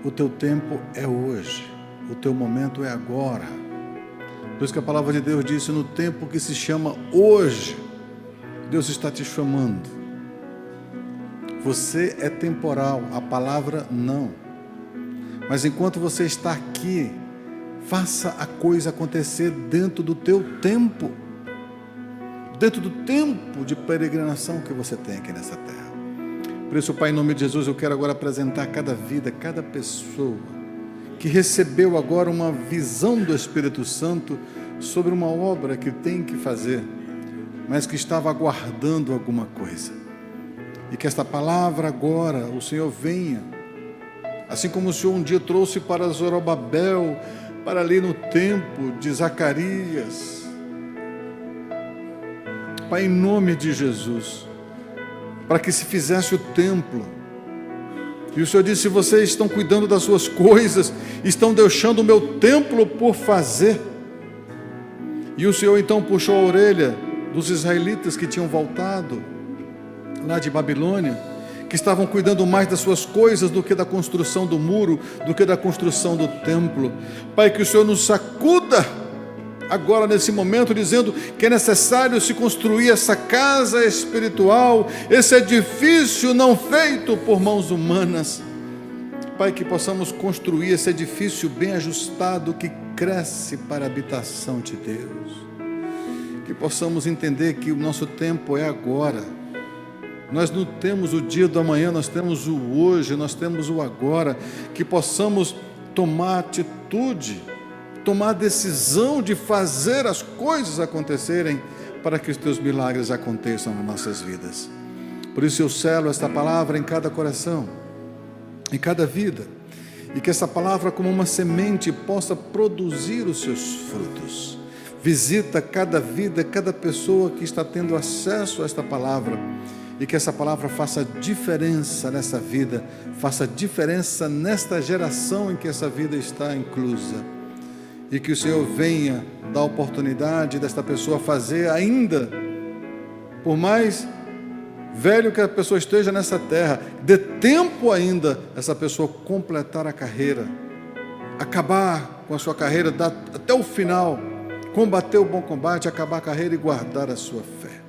o teu tempo é hoje, o teu momento é agora. Por isso que a palavra de Deus disse: no tempo que se chama hoje, Deus está te chamando. Você é temporal, a palavra não. Mas enquanto você está aqui, faça a coisa acontecer dentro do teu tempo, dentro do tempo de peregrinação que você tem aqui nessa terra. Por isso, Pai, em nome de Jesus, eu quero agora apresentar cada vida, cada pessoa que recebeu agora uma visão do Espírito Santo sobre uma obra que tem que fazer, mas que estava aguardando alguma coisa. E que esta palavra agora, o Senhor venha, assim como o Senhor um dia trouxe para Zorobabel, para ali no tempo de Zacarias. Pai, em nome de Jesus, para que se fizesse o templo. E o Senhor disse: vocês estão cuidando das suas coisas, estão deixando o meu templo por fazer. E o Senhor então puxou a orelha dos israelitas que tinham voltado lá de Babilônia, que estavam cuidando mais das suas coisas do que da construção do muro, do que da construção do templo. Pai, que o Senhor nos sacuda agora nesse momento, dizendo que é necessário se construir essa casa espiritual, esse edifício não feito por mãos humanas. Pai, que possamos construir esse edifício bem ajustado, que cresce para a habitação de Deus. Que possamos entender que o nosso tempo é agora. Nós não temos o dia do amanhã, nós temos o hoje, nós temos o agora. Que possamos tomar atitude, tomar a decisão de fazer as coisas acontecerem, para que os teus milagres aconteçam nas nossas vidas. Por isso eu selo esta palavra em cada coração, em cada vida, e que essa palavra, como uma semente, possa produzir os seus frutos. Visita cada vida, cada pessoa que está tendo acesso a esta palavra, e que essa palavra faça diferença nessa vida, faça diferença nesta geração em que essa vida está inclusa. E que o Senhor venha dar oportunidade desta pessoa fazer ainda, por mais velho que a pessoa esteja nessa terra, dê tempo ainda essa pessoa completar a carreira, acabar com a sua carreira, dar até o final, combater o bom combate, acabar a carreira e guardar a sua fé.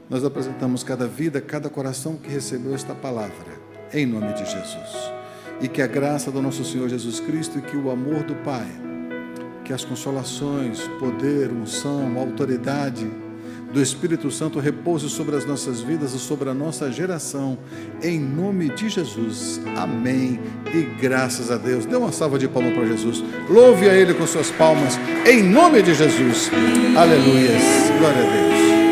Nós apresentamos cada vida, cada coração que recebeu esta palavra, em nome de Jesus. E que a graça do nosso Senhor Jesus Cristo e que o amor do Pai, que as consolações, poder, unção, autoridade do Espírito Santo repouse sobre as nossas vidas e sobre a nossa geração, em nome de Jesus. Amém e graças a Deus. Dê uma salva de palmas para Jesus. Louve a Ele com suas palmas, em nome de Jesus. Aleluia. Glória a Deus.